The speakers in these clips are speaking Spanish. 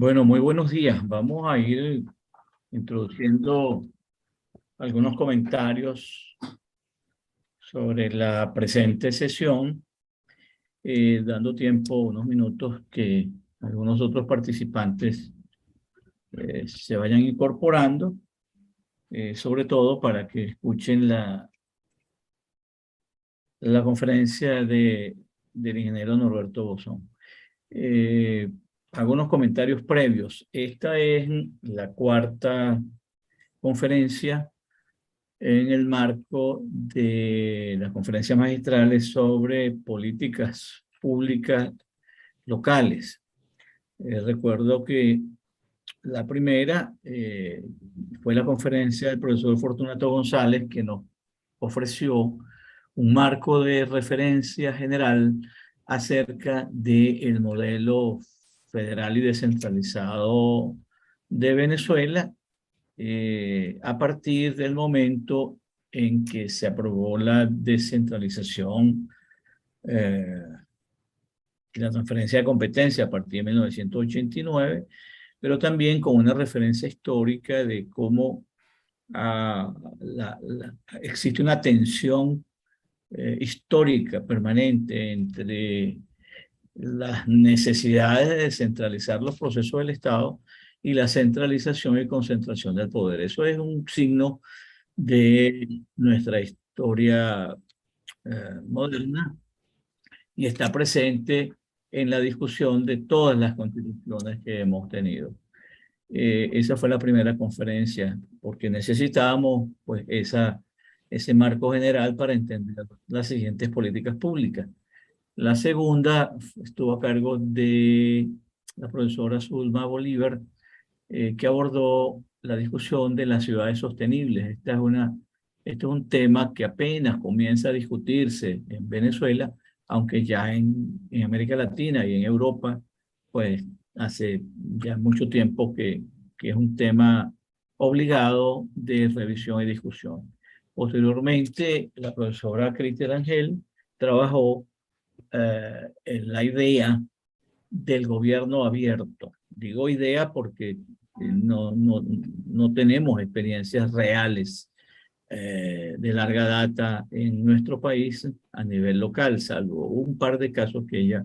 Bueno, muy buenos días. Vamos a ir introduciendo algunos comentarios sobre la presente sesión, dando tiempo, unos minutos, que algunos otros participantes se vayan incorporando, sobre todo para que escuchen la conferencia del ingeniero Norberto Bosón. Eh, Algunos comentarios previos. Esta es la cuarta conferencia en el marco de las conferencias magistrales sobre políticas públicas locales. Recuerdo que la primera fue la conferencia del profesor Fortunato González, que nos ofreció un marco de referencia general acerca del modelo federal y descentralizado de Venezuela, a partir del momento en que se aprobó la descentralización y la transferencia de competencia a partir de 1989, pero también con una referencia histórica de cómo existe una tensión histórica permanente entre las necesidades de descentralizar los procesos del Estado y la centralización y concentración del poder. Eso es un signo de nuestra historia moderna y está presente en la discusión de todas las constituciones que hemos tenido. Esa fue la primera conferencia, porque necesitábamos pues, ese marco general para entender las siguientes políticas públicas. La segunda estuvo a cargo de la profesora Zulma Bolívar, que abordó la discusión de las ciudades sostenibles. Este es un tema que apenas comienza a discutirse en Venezuela, aunque ya en América Latina y en Europa, pues hace ya mucho tiempo que es un tema obligado de revisión y discusión. Posteriormente, la profesora Cristian Angel trabajó en la idea del gobierno abierto. Digo idea porque no tenemos experiencias reales de larga data en nuestro país a nivel local, salvo un par de casos que ella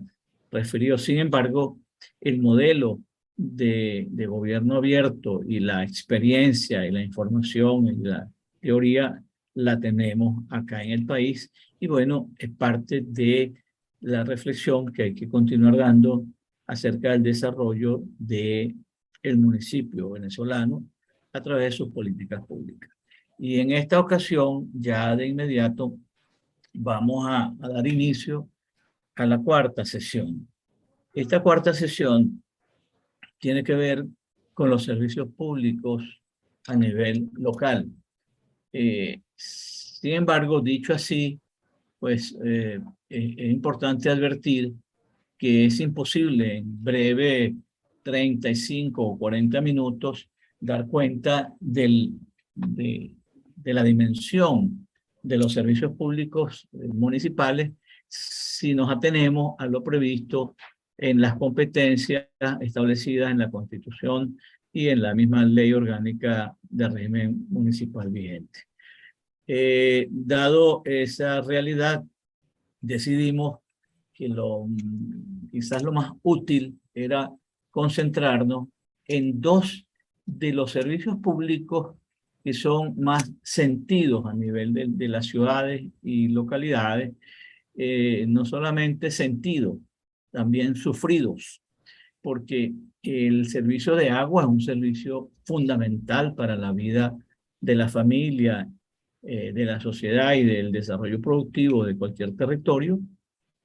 refirió. Sin embargo, el modelo de gobierno abierto y la experiencia y la información y la teoría la tenemos acá en el país, y bueno, es parte de la reflexión que hay que continuar dando acerca del desarrollo del municipio venezolano a través de sus políticas públicas. Y en esta ocasión, ya de inmediato, vamos a dar inicio a la cuarta sesión. Esta cuarta sesión tiene que ver con los servicios públicos a nivel local. Sin embargo, dicho así, pues es importante advertir que es imposible en breve 35 o 40 minutos dar cuenta de la dimensión de los servicios públicos municipales si nos atenemos a lo previsto en las competencias establecidas en la Constitución y en la misma Ley Orgánica de Régimen Municipal vigente. Dado esa realidad, decidimos que quizás lo más útil era concentrarnos en dos de los servicios públicos que son más sentidos a nivel de las ciudades y localidades, no solamente sentidos, también sufridos, porque el servicio de agua es un servicio fundamental para la vida de la familia, de la sociedad y del desarrollo productivo de cualquier territorio.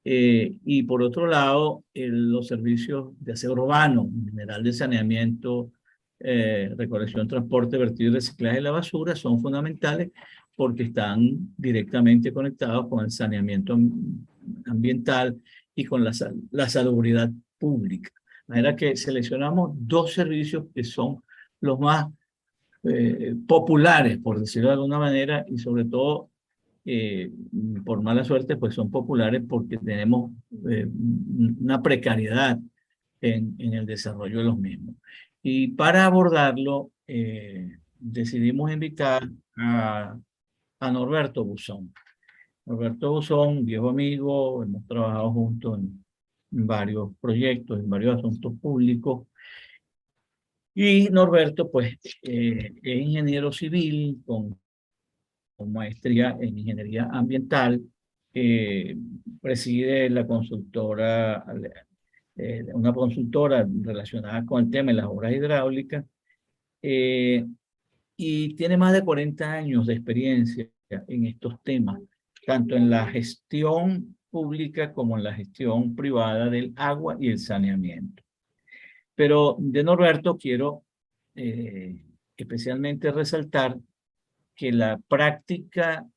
Y por otro lado, los servicios de aseo urbano, en general de saneamiento, recolección, transporte, vertido y reciclaje de la basura son fundamentales porque están directamente conectados con el saneamiento ambiental y con la salubridad pública. De manera que seleccionamos dos servicios que son los más populares, por decirlo de alguna manera, y sobre todo eh, por mala suerte, pues son populares porque tenemos una precariedad en el desarrollo de los mismos. Y para abordarlo, decidimos invitar a Norberto Buzón. Norberto Buzón, viejo amigo, hemos trabajado juntos en varios proyectos, en varios asuntos públicos. Y Norberto, pues, es ingeniero civil con maestría en ingeniería ambiental, eh, preside la consultora, una consultora relacionada con el tema de las obras hidráulicas, eh, y tiene más de 40 años de experiencia en estos temas, tanto en la gestión pública como en la gestión privada del agua y el saneamiento. Pero de Norberto quiero especialmente resaltar que la práctica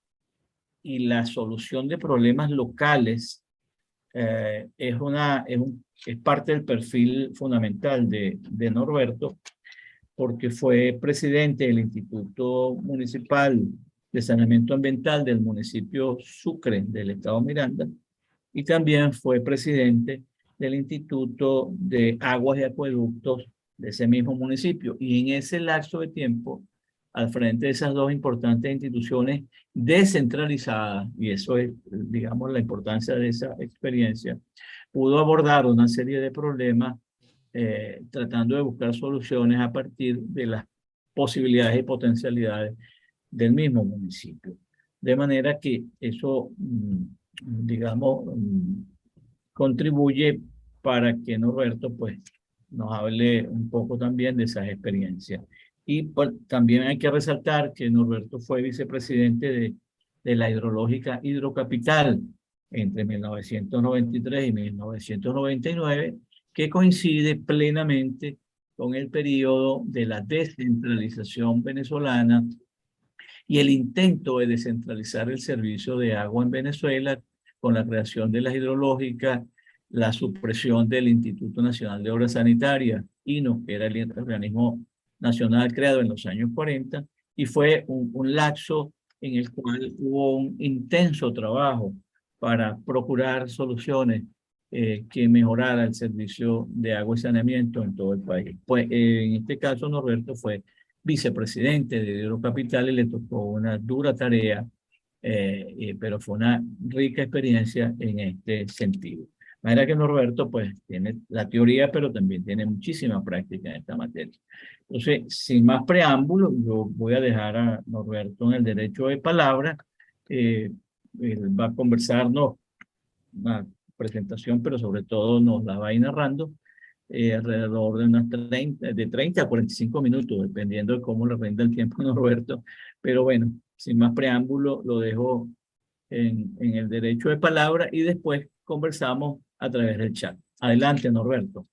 y la solución de problemas locales es parte del perfil fundamental de Norberto, porque fue presidente del Instituto Municipal de Saneamiento Ambiental del municipio Sucre del estado Miranda, y también fue presidente del Instituto de Aguas y Acueductos de ese mismo municipio. Y en ese lapso de tiempo, al frente de esas dos importantes instituciones descentralizadas, y eso es, digamos, la importancia de esa experiencia, pudo abordar una serie de problemas tratando de buscar soluciones a partir de las posibilidades y potencialidades del mismo municipio. De manera que eso, digamos, contribuye para que Norberto, pues, nos hable un poco también de esas experiencias. Y pues, también hay que resaltar que Norberto fue vicepresidente de la hidrológica Hidrocapital entre 1993 y 1999, que coincide plenamente con el periodo de la descentralización venezolana y el intento de descentralizar el servicio de agua en Venezuela con la creación de las hidrológicas, la supresión del Instituto Nacional de Obras Sanitarias, INO, que era el organismo nacional creado en los años 40, y fue un lapso en el cual hubo un intenso trabajo para procurar soluciones que mejorara el servicio de agua y saneamiento en todo el país. Pues en este caso Norberto fue vicepresidente de Hidrocapital y le tocó una dura tarea, pero fue una rica experiencia en este sentido. De manera que Norberto pues tiene la teoría, pero también tiene muchísima práctica en esta materia. Entonces, sin más preámbulo, yo voy a dejar a Norberto en el derecho de palabra. Él va a conversarnos una presentación, pero sobre todo nos la va a ir narrando alrededor de unas 30 a 45 minutos, dependiendo de cómo le rinda el tiempo a Norberto. Pero bueno, sin más preámbulo, lo dejo en el derecho de palabra y después conversamos a través del chat. Adelante, Norberto.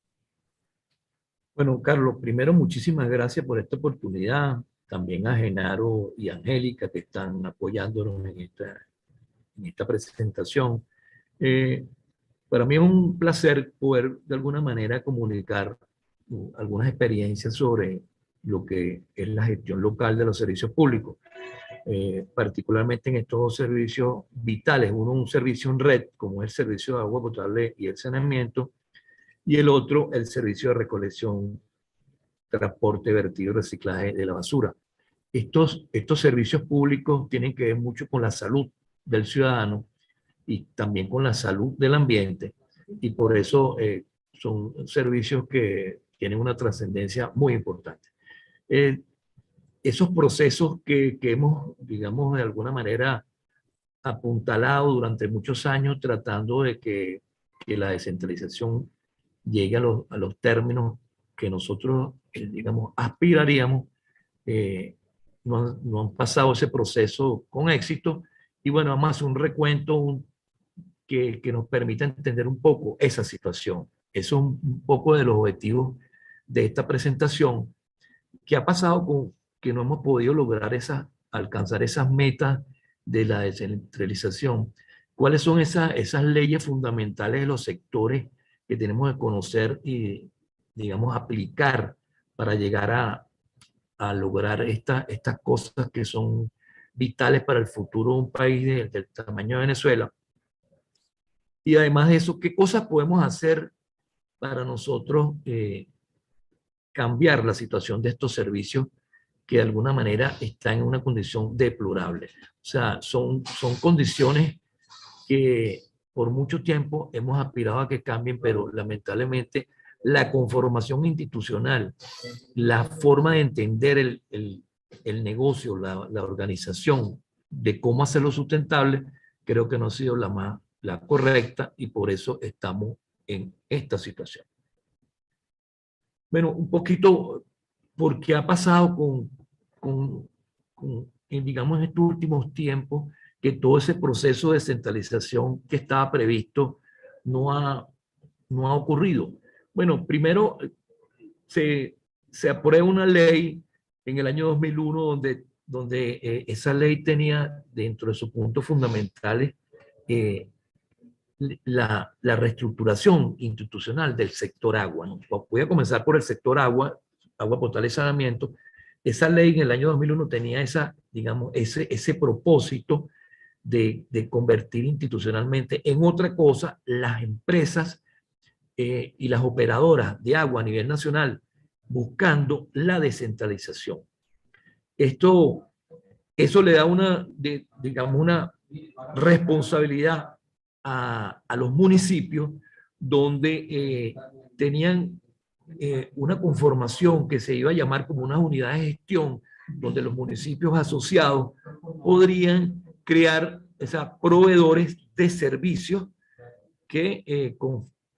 Bueno, Carlos, primero muchísimas gracias por esta oportunidad. También a Genaro y Angélica que están apoyándonos en esta presentación. Para mí es un placer poder de alguna manera comunicar algunas experiencias sobre lo que es la gestión local de los servicios públicos, particularmente en estos dos servicios vitales. Uno, un servicio en red, como es el servicio de agua potable y el saneamiento, y el otro, el servicio de recolección, transporte, vertido y reciclaje de la basura. Estos servicios públicos tienen que ver mucho con la salud del ciudadano y también con la salud del ambiente, y por eso son servicios que tienen una trascendencia muy importante. Esos procesos que hemos, digamos, de alguna manera apuntalado durante muchos años tratando de que la descentralización llegue a los términos que nosotros, digamos, aspiraríamos, no han pasado ese proceso con éxito. Y bueno, vamos a hacer un recuento que nos permita entender un poco esa situación. Eso es un poco de los objetivos de esta presentación. ¿Qué ha pasado con que no hemos podido lograr alcanzar esas metas de la descentralización? ¿Cuáles son esas leyes fundamentales de los sectores que tenemos que conocer y, digamos, aplicar para llegar a lograr estas cosas que son vitales para el futuro de un país del tamaño de Venezuela? Y además de eso, ¿qué cosas podemos hacer para nosotros cambiar la situación de estos servicios que de alguna manera están en una condición deplorable. O sea, son condiciones que por mucho tiempo hemos aspirado a que cambien, pero lamentablemente la conformación institucional, la forma de entender el negocio, la organización, de cómo hacerlo sustentable, creo que no ha sido la correcta y por eso estamos en esta situación. Bueno, un poquito porque ha pasado digamos, en estos últimos tiempos, que todo ese proceso de descentralización que estaba previsto no ha ocurrido. Bueno, primero se aprueba una ley en el año 2001 donde esa ley tenía dentro de sus puntos fundamentales la reestructuración institucional del sector agua, ¿no? Voy a comenzar por el sector agua potable y saneamiento. Esa ley en el año 2001 tenía digamos, ese propósito de convertir institucionalmente en otra cosa las empresas y las operadoras de agua a nivel nacional, buscando la descentralización. Eso le da digamos, una responsabilidad a los municipios donde tenían una conformación que se iba a llamar como unas unidades de gestión, donde los municipios asociados podrían crear proveedores de servicios que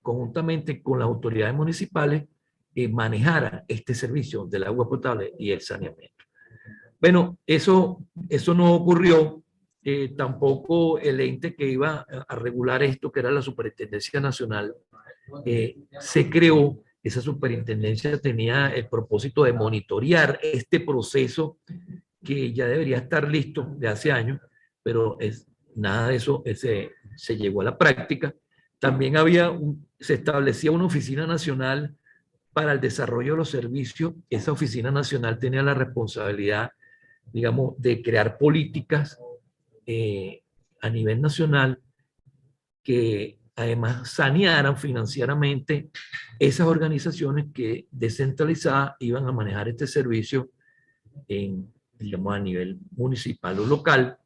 conjuntamente con las autoridades municipales manejaran este servicio del agua potable y el saneamiento. Bueno, eso no ocurrió. Tampoco el ente que iba a regular esto, que era la Superintendencia Nacional, se creó. Esa superintendencia tenía el propósito de monitorear este proceso que ya debería estar listo de hace años, pero nada de eso se llegó a la práctica. También se establecía una oficina nacional para el desarrollo de los servicios. Esa oficina nacional tenía la responsabilidad, digamos, de crear políticas a nivel nacional que además sanearan financieramente esas organizaciones que descentralizadas iban a manejar este servicio digamos, a nivel municipal o local.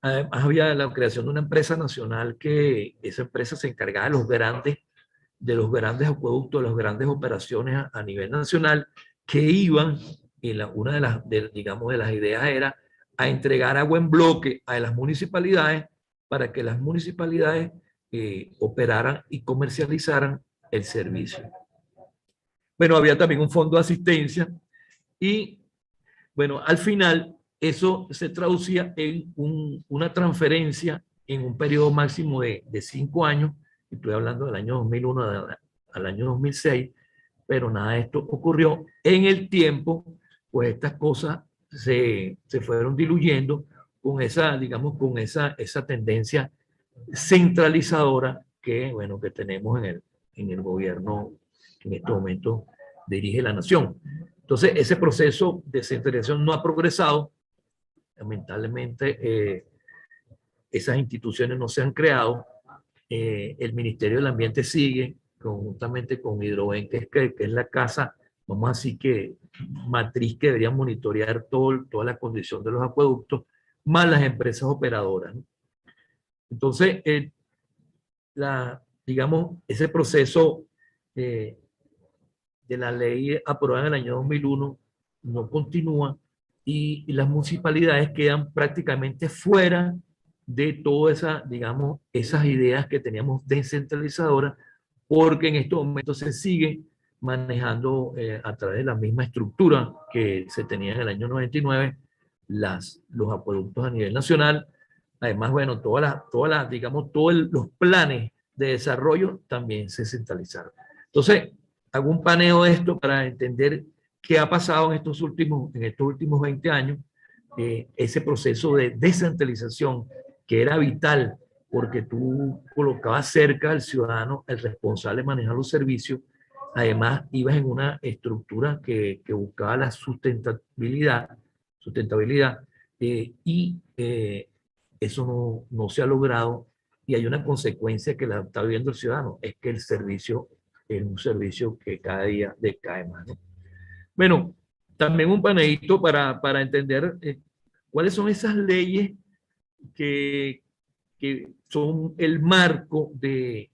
Además había la creación de una empresa nacional que esa empresa se encargaba de los grandes acueductos, de las grandes operaciones a nivel nacional, que iban, una digamos, de las ideas era a entregar agua en bloque a las municipalidades para que las municipalidades operaran y comercializaran el servicio. Bueno, había también un fondo de asistencia y, bueno, al final eso se traducía en una transferencia en un periodo máximo de 5 años. Estoy hablando del año 2001 al año 2006, pero nada de esto ocurrió. En el tiempo, pues estas cosas se fueron diluyendo con digamos, con esa tendencia centralizadora que, bueno, que tenemos en el gobierno que en este momento dirige la nación. Entonces, ese proceso de centralización no ha progresado. Lamentablemente, esas instituciones no se han creado. El Ministerio del Ambiente sigue conjuntamente con Hidroven, que es la casa, vamos a decir que matriz que debería monitorear toda la condición de los acueductos, más las empresas operadoras, ¿no? Entonces, digamos, ese proceso de la ley aprobada en el año 2001 no continúa y las municipalidades quedan prácticamente fuera de todas digamos, esas ideas que teníamos descentralizadoras, porque en estos momentos se sigue manejando a través de la misma estructura que se tenía en el año 99, los acueductos a nivel nacional. Además, bueno, digamos, todos los planes de desarrollo también se centralizaron. Entonces, hago un paneo de esto para entender qué ha pasado en estos últimos 20 años, ese proceso de descentralización que era vital porque tú colocabas cerca al ciudadano, el responsable de manejar los servicios. Además, ibas en una estructura que buscaba la sustentabilidad y eso no se ha logrado y hay una consecuencia que la está viviendo el ciudadano, es que el servicio es un servicio que cada día decae más, ¿no? Bueno, también un paneíto para entender cuáles son esas leyes que, que son el marco de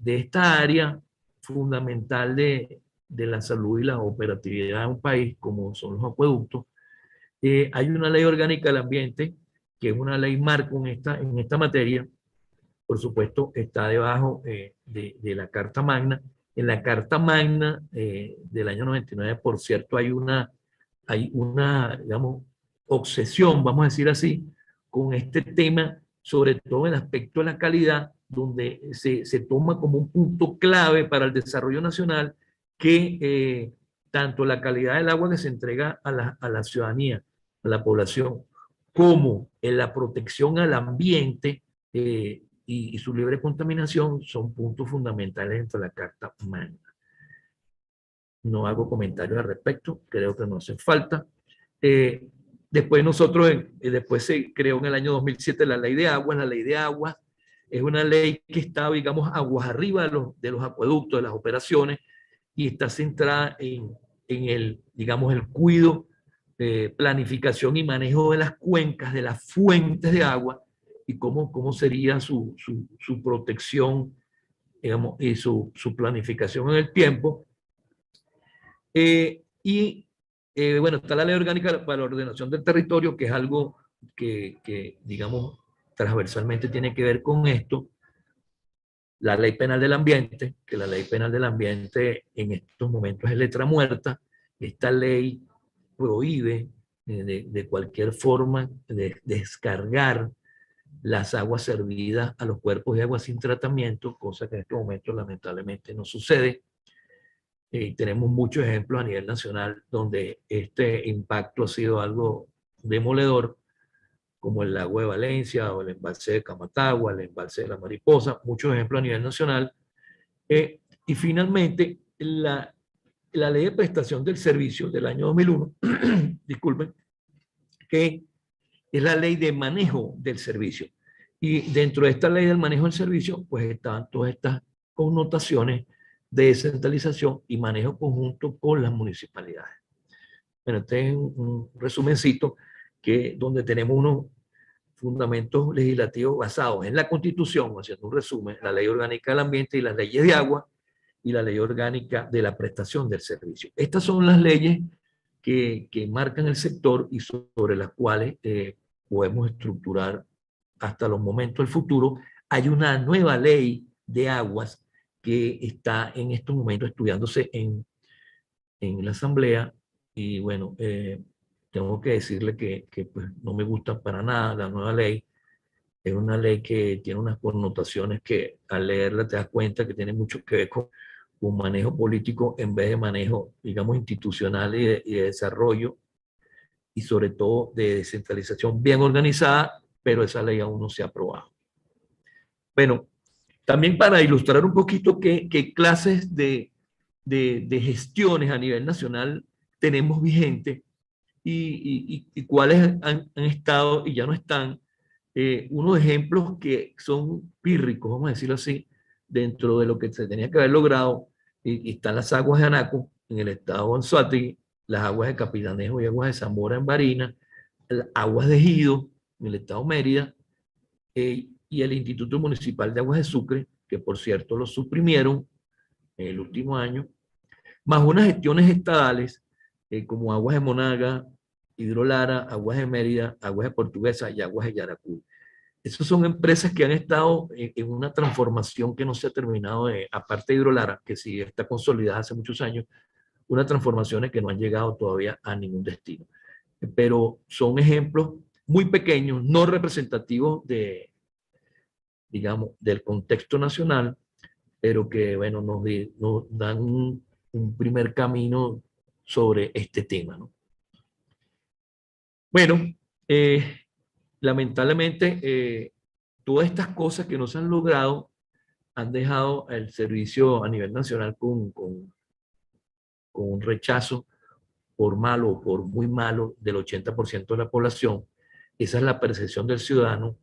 esta área fundamental de la salud y la operatividad de un país, como son los acueductos. Hay una ley orgánica del ambiente, que es una ley marco en esta materia. Por supuesto, está debajo de la Carta Magna. En la Carta Magna del año 99, por cierto, hay una, digamos, obsesión, vamos a decir así, con este tema, sobre todo en el aspecto de la calidad, donde se toma como un punto clave para el desarrollo nacional que tanto la calidad del agua que se entrega a la ciudadanía, a la población, como en la protección al ambiente y su libre contaminación son puntos fundamentales dentro de la Carta Magna. No hago comentarios al respecto, creo que no hace falta. Después después se creó en el año 2007 la Ley de Aguas. La Ley de Aguas es una ley que está, digamos, aguas arriba de los acueductos, de las operaciones, y está centrada en el, digamos, el cuidado, planificación y manejo de las cuencas, de las fuentes de agua, y cómo sería su protección, digamos, y su planificación en el tiempo. Bueno, está la Ley Orgánica para la Ordenación del Territorio, que es algo que, digamos, transversalmente tiene que ver con esto. La Ley Penal del Ambiente, que la Ley Penal del Ambiente en estos momentos es letra muerta. Esta ley prohíbe de cualquier forma de descargar las aguas servidas a los cuerpos de agua sin tratamiento, cosa que en estos momentos lamentablemente no sucede. Tenemos muchos ejemplos a nivel nacional donde este impacto ha sido algo demoledor, como el lago de Valencia o el embalse de Camatagua, el embalse de la Mariposa, muchos ejemplos a nivel nacional. Y finalmente, la ley de prestación del servicio del año 2001, disculpen, que es la ley de manejo del servicio. Y dentro de esta ley del manejo del servicio, pues están todas estas connotaciones de descentralización y manejo conjunto con las municipalidades. Bueno, este es un resumencito donde tenemos unos fundamentos legislativos basados en la Constitución, haciendo un resumen, la Ley Orgánica del Ambiente y las leyes de agua y la Ley Orgánica de la prestación del servicio. Estas son las leyes que marcan el sector y sobre las cuales podemos estructurar hasta los momentos del futuro. Hay una nueva ley de aguas que está en estos momentos estudiándose en la Asamblea y bueno, tengo que decirle que pues, no me gusta para nada la nueva ley. Es una ley que tiene unas connotaciones que al leerla te das cuenta que tiene mucho que ver con manejo político en vez de manejo, digamos, institucional y de desarrollo, y sobre todo de descentralización bien organizada, pero esa ley aún no se ha aprobado. Bueno, también para ilustrar un poquito qué clases de gestiones a nivel nacional tenemos vigentes y cuáles han estado y ya no están, unos ejemplos que son pírricos, vamos a decirlo así, dentro de lo que se tenía que haber logrado. Y están las aguas de Anaco en el estado de Anzoátegui, las aguas de Capitanejo y aguas de Zamora en Barinas, las aguas de Ejido en el estado de Mérida, y el Instituto Municipal de Aguas de Sucre, que por cierto lo suprimieron en el último año, más unas gestiones estadales como Aguas de Monaga, Hidrolara, Aguas de Mérida, Aguas de Portuguesa y Aguas de Yaracuy. Esas son empresas que han estado en una transformación que no se ha terminado, aparte de Hidrolara, que sí está consolidada hace muchos años, unas transformaciones que no han llegado todavía a ningún destino. Pero son ejemplos muy pequeños, no representativos digamos, del contexto nacional, pero que, bueno, nos dan un primer camino sobre este tema, ¿no? Bueno, lamentablemente, todas estas cosas que no se han logrado han dejado el servicio a nivel nacional con un rechazo por malo o por muy malo del 80% de la población. Esa es la percepción del ciudadano,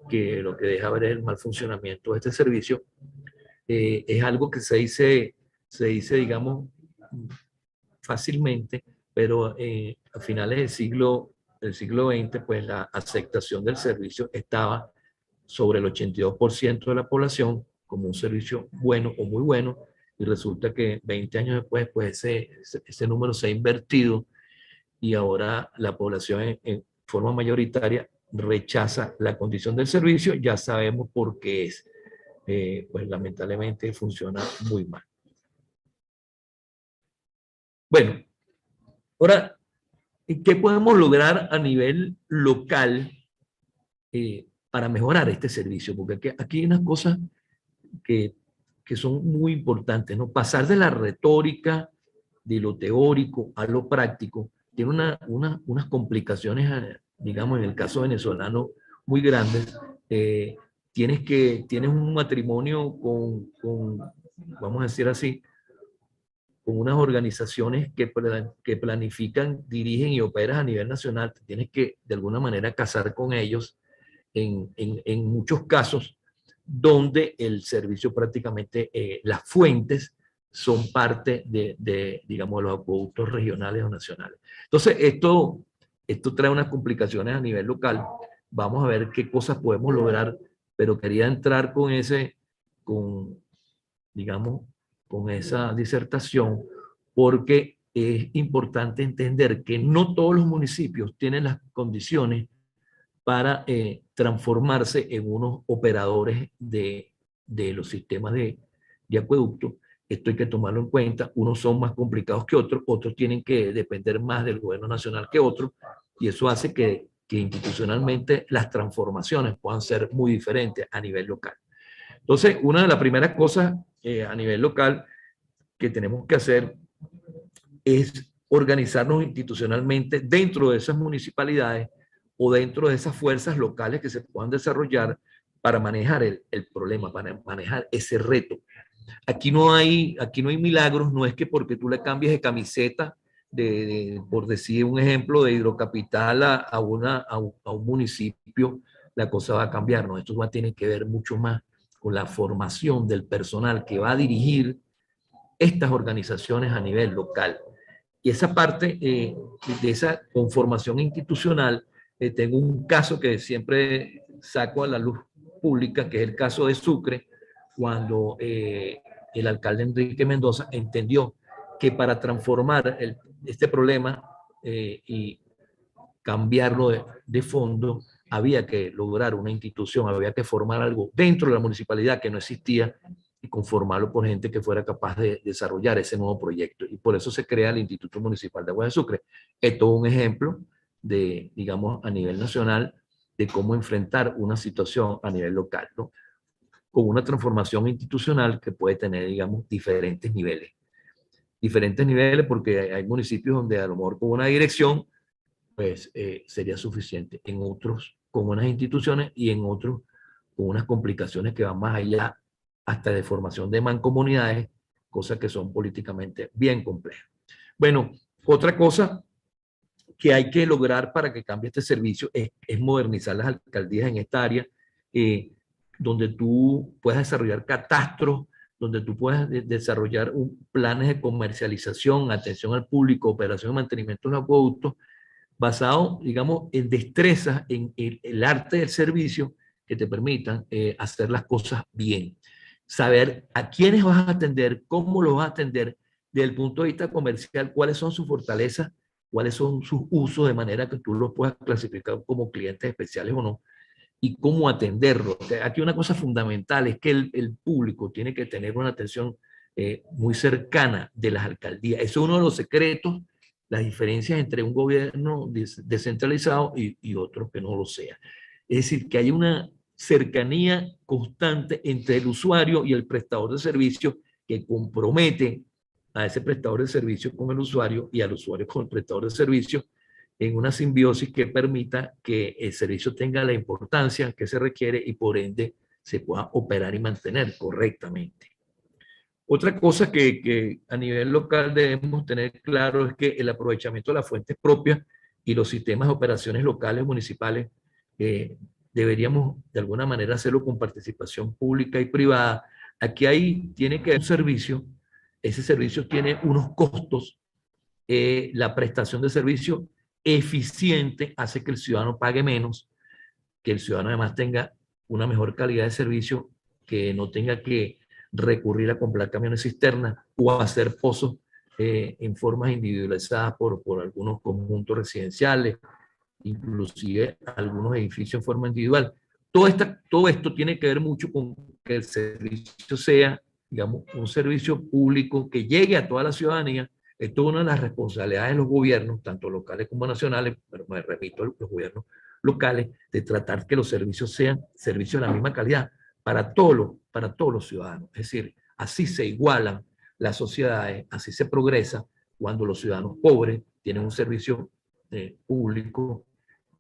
que lo que deja ver es el mal funcionamiento de este servicio. Es algo que se dice, digamos, fácilmente, pero a finales del siglo XX, pues la aceptación del servicio estaba sobre el 82% de la población como un servicio bueno o muy bueno, y resulta que 20 años después, pues ese número se ha invertido y ahora la población en forma mayoritaria rechaza la condición del servicio. Ya sabemos por qué es. Pues lamentablemente funciona muy mal. Bueno, ahora, ¿qué podemos lograr a nivel local para mejorar este servicio? Porque aquí hay unas cosas que, que son muy importantes, ¿no? Pasar de la retórica, de lo teórico a lo práctico, tiene unas complicaciones, digamos, en el caso venezolano, muy grandes. Tienes un matrimonio vamos a decir así, con unas organizaciones que planifican, dirigen y operan a nivel nacional. Tienes que, de alguna manera, casar con ellos en muchos casos donde el servicio prácticamente, las fuentes son parte digamos, de los acueductos regionales o nacionales. Entonces, esto trae unas complicaciones a nivel local. Vamos a ver qué cosas podemos lograr, pero quería entrar con digamos, con esa disertación, porque es importante entender que no todos los municipios tienen las condiciones para transformarse en unos operadores de los sistemas de acueducto. Esto hay que tomarlo en cuenta. Unos son más complicados que otros, otros tienen que depender más del gobierno nacional que otros, y eso hace que institucionalmente las transformaciones puedan ser muy diferentes a nivel local. Entonces, una de las primeras cosas a nivel local que tenemos que hacer es organizarnos institucionalmente dentro de esas municipalidades o dentro de esas fuerzas locales que se puedan desarrollar para manejar el problema, para manejar ese reto. Aquí no hay milagros, no es que porque tú le cambies de camiseta, por decir un ejemplo, de Hidrocapital a un municipio, la cosa va a cambiar, ¿no? Esto va a tener que ver mucho más con la formación del personal que va a dirigir estas organizaciones a nivel local. Y esa parte de esa conformación institucional, tengo un caso que siempre saco a la luz pública, que es el caso de Sucre, cuando el alcalde Enrique Mendoza entendió que para transformar este problema y cambiarlo de fondo, había que lograr una institución, había que formar algo dentro de la municipalidad que no existía y conformarlo por gente que fuera capaz de desarrollar ese nuevo proyecto. Y por eso se crea el Instituto Municipal de Aguas de Sucre. Esto es un ejemplo de, digamos, a nivel nacional, de cómo enfrentar una situación a nivel local, ¿no? Con una transformación institucional que puede tener, digamos, diferentes niveles. Diferentes niveles porque hay municipios donde a lo mejor con una dirección pues sería suficiente. En otros, con unas instituciones, y en otros, con unas complicaciones que van más allá, hasta de formación de mancomunidades, cosas que son políticamente bien complejas. Bueno, otra cosa que hay que lograr para que cambie este servicio es modernizar las alcaldías en esta área, donde tú puedas desarrollar catastros, donde tú puedas desarrollar planes de comercialización, atención al público, operación y mantenimiento de los acueductos, basado, digamos, en destrezas, en el arte del servicio que te permitan hacer las cosas bien. Saber a quiénes vas a atender, cómo los vas a atender, desde el punto de vista comercial, cuáles son sus fortalezas, cuáles son sus usos, de manera que tú los puedas clasificar como clientes especiales o no, y cómo atenderlos. Aquí una cosa fundamental es que el público tiene que tener una atención muy cercana de las alcaldías. Eso es uno de los secretos, las diferencias entre un gobierno descentralizado y otro que no lo sea. Es decir, que hay una cercanía constante entre el usuario y el prestador de servicio que compromete a ese prestador de servicio con el usuario y al usuario con el prestador de servicio en una simbiosis que permita que el servicio tenga la importancia que se requiere y por ende se pueda operar y mantener correctamente. Otra cosa que a nivel local debemos tener claro es que el aprovechamiento de las fuentes propias y los sistemas de operaciones locales, municipales, deberíamos de alguna manera hacerlo con participación pública y privada, aquí tiene que haber un servicio, ese servicio tiene unos costos, la prestación de servicio eficiente hace que el ciudadano pague menos, que el ciudadano además tenga una mejor calidad de servicio, que no tenga que recurrir a comprar camiones cisternas o a hacer pozos en formas individualizadas por algunos conjuntos residenciales, inclusive algunos edificios en forma individual. Todo esto tiene que ver mucho con que el servicio sea, digamos, un servicio público que llegue a toda la ciudadanía. Esto es una de las responsabilidades de los gobiernos, tanto locales como nacionales, pero me remito a los gobiernos locales, de tratar que los servicios sean servicios de la misma calidad para todos los ciudadanos. Es decir, así se igualan las sociedades, así se progresa cuando los ciudadanos pobres tienen un servicio público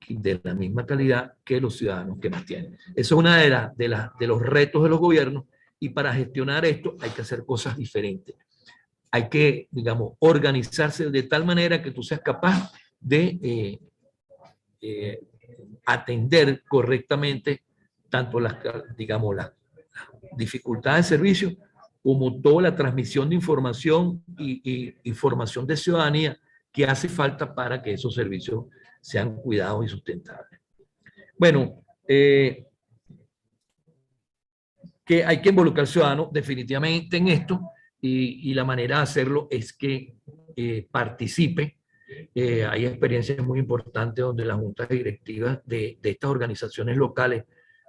de la misma calidad que los ciudadanos que más tienen. Eso es una de los retos de los gobiernos, y para gestionar esto hay que hacer cosas diferentes. Hay que, digamos, organizarse de tal manera que tú seas capaz de atender correctamente tanto digamos, las dificultades de servicio como toda la transmisión de información y información de ciudadanía que hace falta para que esos servicios sean cuidados y sustentables. Bueno, que hay que involucrar al ciudadano definitivamente en esto, y la manera de hacerlo es que participe. Hay experiencias muy importantes donde las juntas directivas de estas organizaciones locales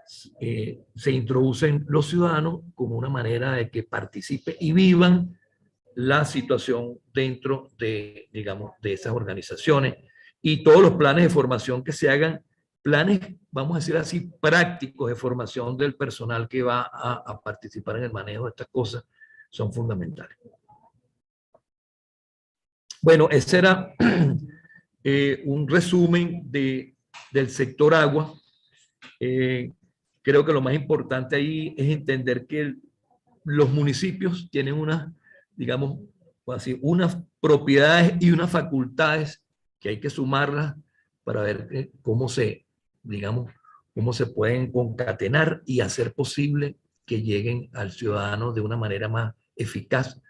se introducen los ciudadanos como una manera de que participe y vivan la situación dentro de, digamos, de esas organizaciones, y todos los planes de formación que se hagan, planes, vamos a decir así, prácticos de formación del personal que va a participar en el manejo de estas cosas, son fundamentales. Bueno, ese era un resumen del sector agua. Creo que lo más importante ahí es entender que los municipios tienen unas, digamos, así, unas propiedades y unas facultades que hay que sumarlas para ver cómo se, digamos, cómo se pueden concatenar y hacer posible que lleguen al ciudadano de una manera más eficaz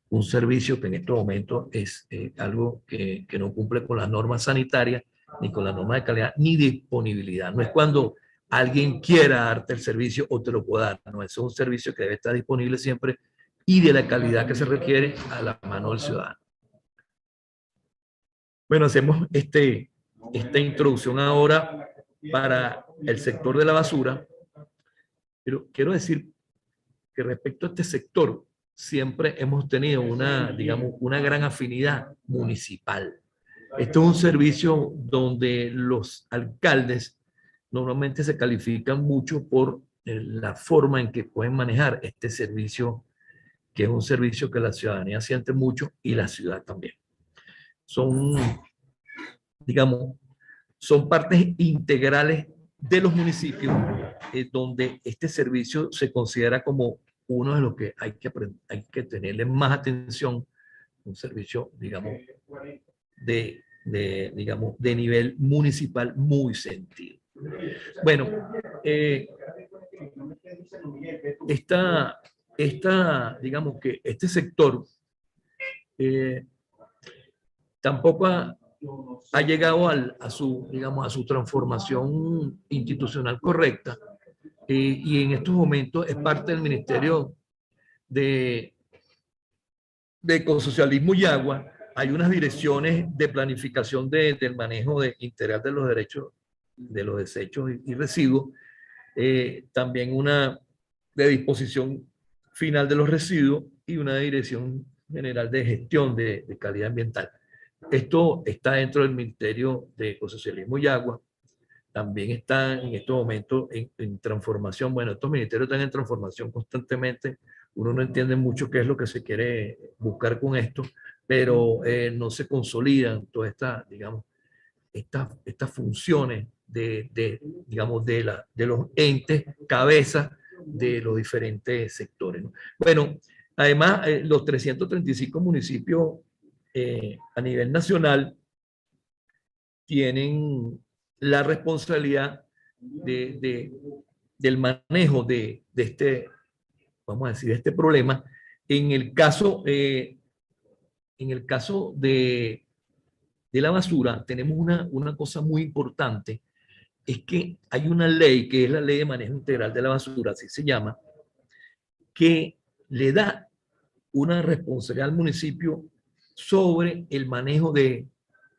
un servicio que en estos momentos es algo que no cumple con las normas sanitarias, ni con las normas de calidad, ni disponibilidad. No es cuando alguien quiera darte el servicio o te lo pueda dar, no, es un servicio que debe estar disponible siempre y de la calidad que se requiere a la mano del ciudadano. Bueno, hacemos esta introducción ahora para el sector de la basura, pero quiero decir que respecto a este sector, siempre hemos tenido una, digamos, una gran afinidad municipal. Esto es un servicio donde los alcaldes normalmente se califican mucho por la forma en que pueden manejar este servicio, que es un servicio que la ciudadanía siente mucho y la ciudad también. Son, digamos, son partes integrales de los municipios, donde este servicio se considera como uno de los que hay que tenerle más atención, un servicio, digamos, digamos, de nivel municipal muy sentido. Bueno, digamos que este sector tampoco ha llegado a su transformación institucional correcta, y en estos momentos es parte del Ministerio de Ecosocialismo y Agua. Hay unas direcciones de planificación del manejo integral de los derechos de los desechos y residuos, también una de disposición final de los residuos y una dirección general de gestión de calidad ambiental. Esto está dentro del Ministerio de Ecosocialismo y Agua. También está en estos momentos en transformación. Bueno, estos ministerios están en transformación constantemente. Uno no entiende mucho qué es lo que se quiere buscar con esto, pero no se consolidan todas estas, digamos, estas funciones digamos, de los entes, cabezas de los diferentes sectores, ¿no? Bueno, además, los 335 municipios a nivel nacional tienen la responsabilidad del manejo de vamos a decir, este problema. En el caso de la basura, tenemos una cosa muy importante, es que hay una ley, que es la Ley de Manejo Integral de la Basura, así se llama, que le da una responsabilidad al municipio sobre el manejo de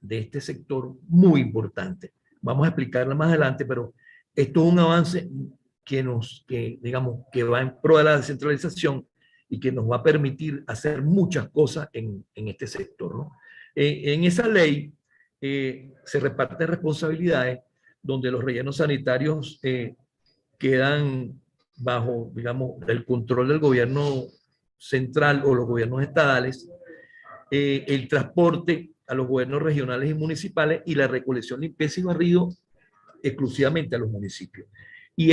este sector muy importante. Vamos a explicarla más adelante, pero esto es un avance digamos, que va en pro de la descentralización y que nos va a permitir hacer muchas cosas en este sector, ¿no? En esa ley se reparten responsabilidades donde los rellenos sanitarios quedan bajo, digamos, el control del gobierno central o los gobiernos estadales, el transporte a los gobiernos regionales y municipales y la recolección, limpieza y barrido exclusivamente a los municipios. Y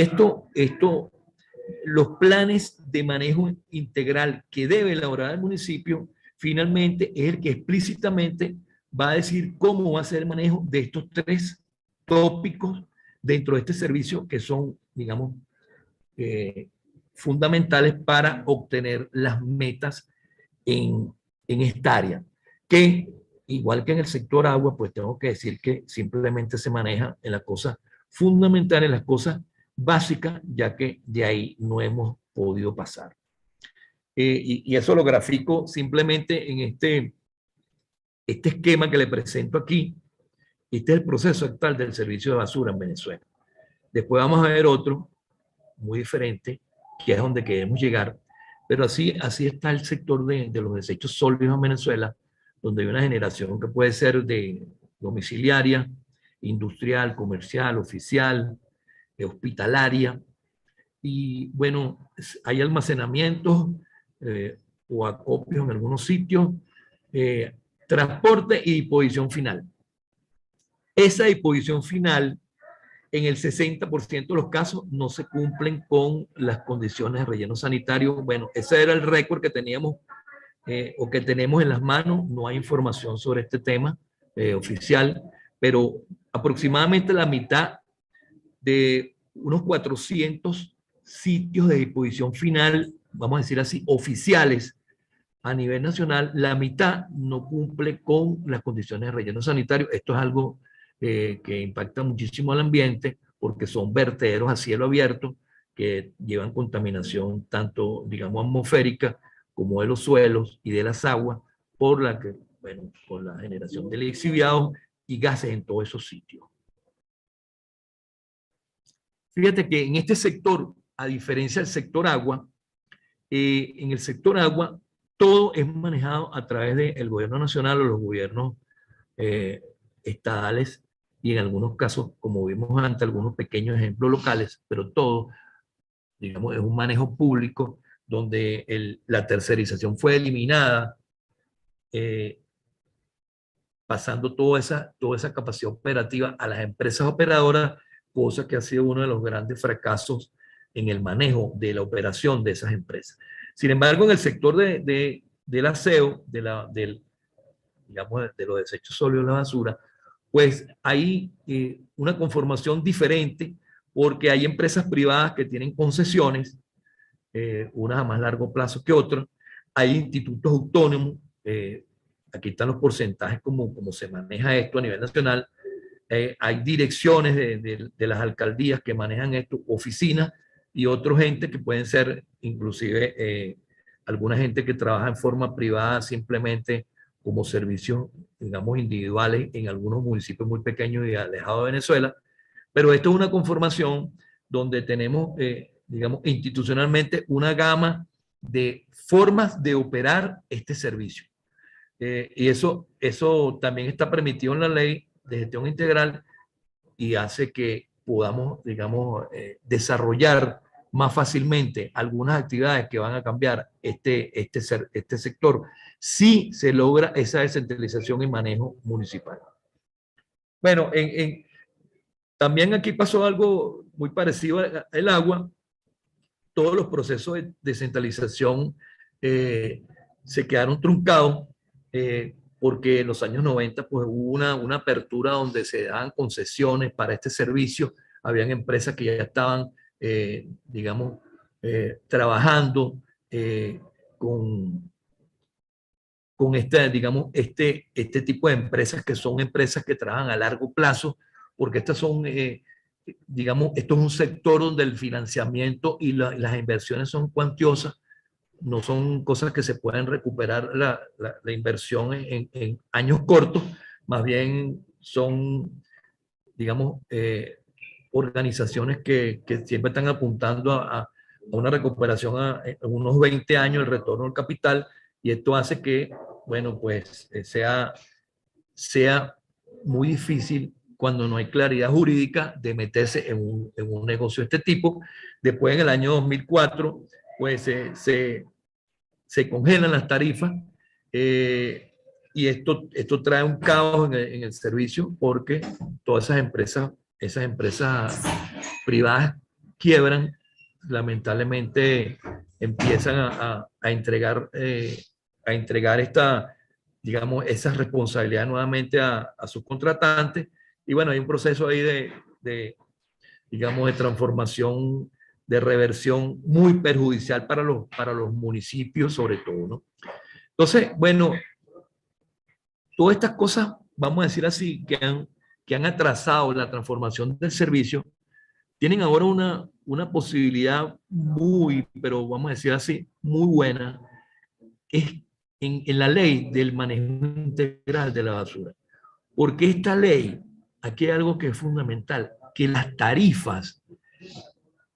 los planes de manejo integral que debe elaborar el municipio, finalmente es el que explícitamente va a decir cómo va a ser el manejo de estos tres tópicos dentro de este servicio que son, digamos, fundamentales para obtener las metas en esta área, que igual que en el sector agua, pues tengo que decir que simplemente se maneja en las cosas fundamentales, en las cosas básicas, ya que de ahí no hemos podido pasar. Y eso lo grafico simplemente en este esquema que le presento aquí. Este es el proceso actual del servicio de basura en Venezuela. Después vamos a ver otro muy diferente, que es donde queremos llegar, pero así está el sector de los desechos sólidos en Venezuela, donde hay una generación que puede ser de domiciliaria, industrial, comercial, oficial, hospitalaria, y bueno, hay almacenamientos o acopios en algunos sitios, transporte y disposición final. Esa disposición final, en el 60% de los casos, no se cumplen con las condiciones de relleno sanitario. Bueno, ese era el récord que teníamos o que tenemos en las manos. No hay información sobre este tema oficial, pero aproximadamente la mitad de unos 400 sitios de disposición final, vamos a decir así, oficiales a nivel nacional, la mitad no cumple con las condiciones de relleno sanitario. Esto es algo que impacta muchísimo al ambiente porque son vertederos a cielo abierto que llevan contaminación tanto, digamos, atmosférica como de los suelos y de las aguas por la generación de lixiviados y gases en todos esos sitios. Fíjate que en este sector, a diferencia del sector agua, en el sector agua todo es manejado a través del gobierno nacional o los gobiernos estadales y en algunos casos, como vimos antes, algunos pequeños ejemplos locales, pero todo, digamos, es un manejo público donde la tercerización fue eliminada, pasando toda esa capacidad operativa a las empresas operadoras, cosa que ha sido uno de los grandes fracasos en el manejo de la operación de esas empresas. Sin embargo, en el sector del aseo, digamos, de los desechos sólidos de la basura, pues hay una conformación diferente porque hay empresas privadas que tienen concesiones, unas a más largo plazo que otras, hay institutos autónomos, aquí están los porcentajes como se maneja esto a nivel nacional, hay direcciones de las alcaldías que manejan esto, oficinas y otra gente que pueden ser inclusive alguna gente que trabaja en forma privada simplemente como servicios, digamos, individuales en algunos municipios muy pequeños y alejados de Venezuela. Pero esto es una conformación donde tenemos, digamos, institucionalmente una gama de formas de operar este servicio. Y eso también está permitido en la ley de gestión integral y hace que podamos, digamos, desarrollar más fácilmente algunas actividades que van a cambiar este sector si se logra esa descentralización y manejo municipal. Bueno, también aquí pasó algo muy parecido al agua. Todos los procesos de descentralización se quedaron truncados porque en los años 90 pues, hubo una apertura donde se daban concesiones para este servicio. Habían empresas que ya estaban, digamos, trabajando con digamos, este tipo de empresas que son empresas que trabajan a largo plazo, porque estas son, digamos, esto es un sector donde el financiamiento y las inversiones son cuantiosas, no son cosas que se pueden recuperar la inversión en años cortos, más bien son, digamos, organizaciones que siempre están apuntando a una recuperación en unos 20 años, el retorno al capital, y esto hace que, bueno, pues sea muy difícil cuando no hay claridad jurídica de meterse en un negocio de este tipo. Después, en el año 2004, pues se congelan las tarifas, y esto trae un caos en el servicio, porque todas esas empresas privadas quiebran, lamentablemente empiezan a entregar digamos, esa responsabilidad nuevamente a sus contratantes, y bueno, hay un proceso ahí digamos, de transformación, de reversión muy perjudicial para los municipios sobre todo, ¿no? Entonces, bueno, todas estas cosas, vamos a decir así, que han atrasado la transformación del servicio, tienen ahora una posibilidad muy, pero vamos a decir así, muy buena, es en la ley del manejo integral de la basura. Porque esta ley, aquí hay algo que es fundamental, que las tarifas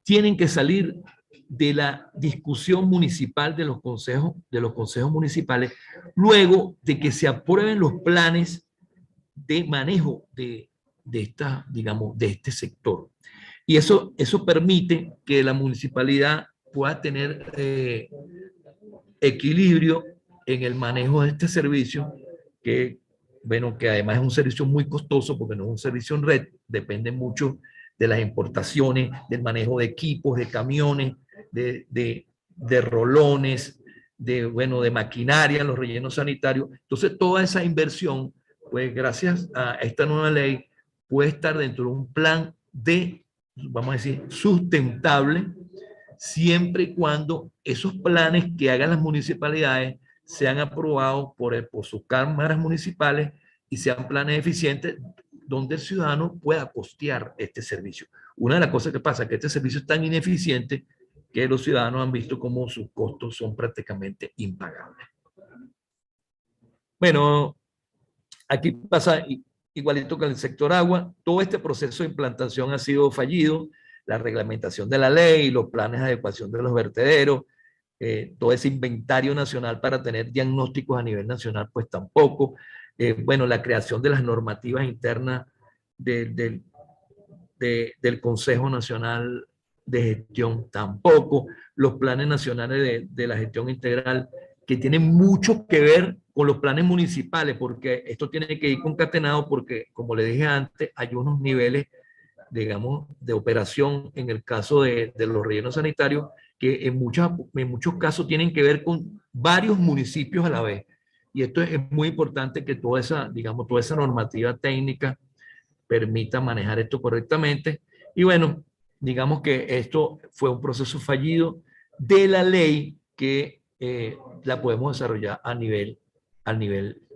tienen que salir de la discusión municipal de los consejos municipales, luego de que se aprueben los planes de manejo digamos, de este sector. Y eso permite que la municipalidad pueda tener equilibrio en el manejo de este servicio, que, bueno, que además es un servicio muy costoso, porque no es un servicio en red, depende mucho de las importaciones, del manejo de equipos, de camiones, de rolones, bueno, de maquinaria, los rellenos sanitarios. Entonces, toda esa inversión, pues gracias a esta nueva ley, puede estar dentro de un plan vamos a decir, sustentable, siempre y cuando esos planes que hagan las municipalidades sean aprobados por sus cámaras municipales y sean planes eficientes donde el ciudadano pueda costear este servicio. Una de las cosas que pasa es que este servicio es tan ineficiente que los ciudadanos han visto cómo sus costos son prácticamente impagables. Bueno, aquí pasa igualito que en el sector agua. Todo este proceso de implantación ha sido fallido. La reglamentación de la ley, los planes de adecuación de los vertederos, todo ese inventario nacional para tener diagnósticos a nivel nacional, pues tampoco. Bueno, la creación de las normativas internas del Consejo Nacional de Gestión tampoco. Los planes nacionales de la gestión integral, que tienen mucho que ver con los planes municipales, porque esto tiene que ir concatenado, porque, como le dije antes, hay unos niveles, digamos, de operación en el caso de los rellenos sanitarios, que en muchos casos tienen que ver con varios municipios a la vez. Y esto es muy importante, que toda esa normativa técnica permita manejar esto correctamente. Y bueno, digamos que esto fue un proceso fallido de la ley que la podemos desarrollar a nivel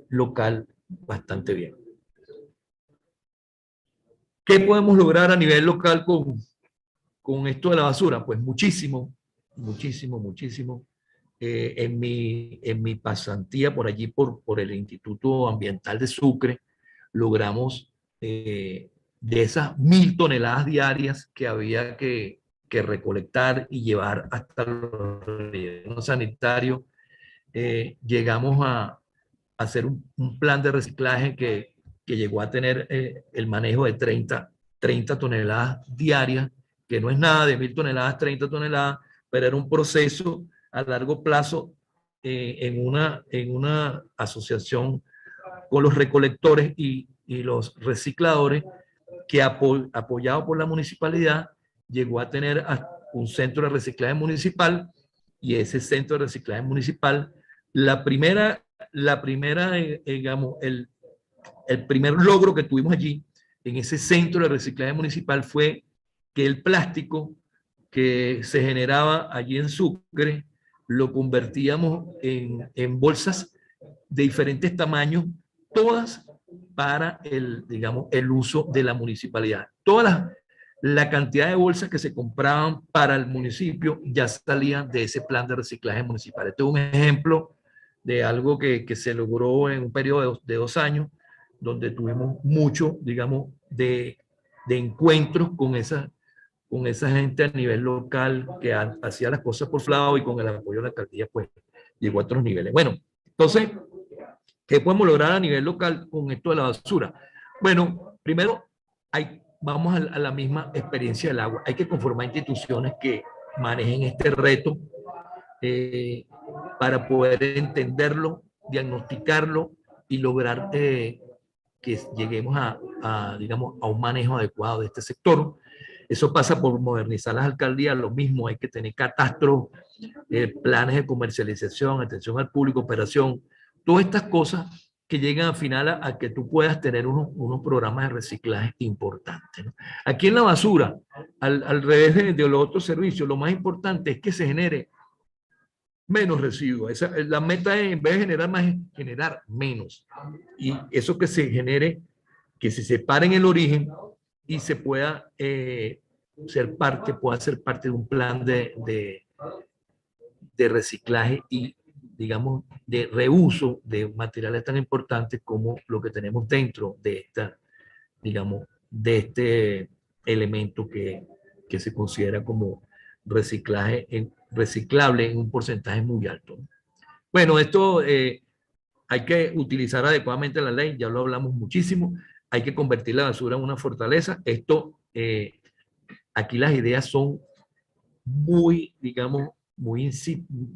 local bastante bien. ¿Qué podemos lograr a nivel local con esto de la basura? Pues muchísimo, muchísimo, muchísimo. En mi pasantía por allí, por el Instituto Ambiental de Sucre, logramos de esas 1.000 toneladas diarias que había que recolectar y llevar hasta los rellenos sanitarios, llegamos a hacer un plan de reciclaje que llegó a tener el manejo de 30 toneladas diarias, que no es nada, de 1.000 toneladas, 30 toneladas, pero era un proceso a largo plazo en una asociación con los recolectores y los recicladores, que apoyado por la municipalidad llegó a tener un centro de reciclaje municipal, y ese centro de reciclaje municipal, la primera digamos, el primer logro que tuvimos allí en ese centro de reciclaje municipal fue que el plástico que se generaba allí en Sucre, lo convertíamos en bolsas de diferentes tamaños, todas para digamos, el uso de la municipalidad. La cantidad de bolsas que se compraban para el municipio ya salían de ese plan de reciclaje municipal. Este es un ejemplo de algo que se logró en un periodo de 2 años, donde tuvimos mucho, digamos, de encuentros con esa gente a nivel local que hacía las cosas por su lado, y con el apoyo de la alcaldía, pues llegó a otros niveles. Bueno, entonces, ¿qué podemos lograr a nivel local con esto de la basura? Bueno, primero, vamos a la misma experiencia del agua. Hay que conformar instituciones que manejen este reto para poder entenderlo, diagnosticarlo y lograr que lleguemos digamos, a un manejo adecuado de este sector. Eso pasa por modernizar las alcaldías, lo mismo, hay que tener catastros, planes de comercialización, atención al público, operación, todas estas cosas que llegan al final a que tú puedas tener unos programas de reciclaje importantes, ¿no? Aquí en la basura, al revés de los otros servicios, lo más importante es que se genere menos residuos. La meta es, en vez de generar más, es generar menos. Y eso que se genere, que se separe en el origen y se pueda pueda ser parte de un plan de reciclaje y, digamos, de reuso de materiales tan importantes como lo que tenemos dentro de digamos, de este elemento que se considera como reciclable en un porcentaje muy alto. Bueno, esto hay que utilizar adecuadamente la ley, ya lo hablamos muchísimo, hay que convertir la basura en una fortaleza. Aquí las ideas son muy, digamos, muy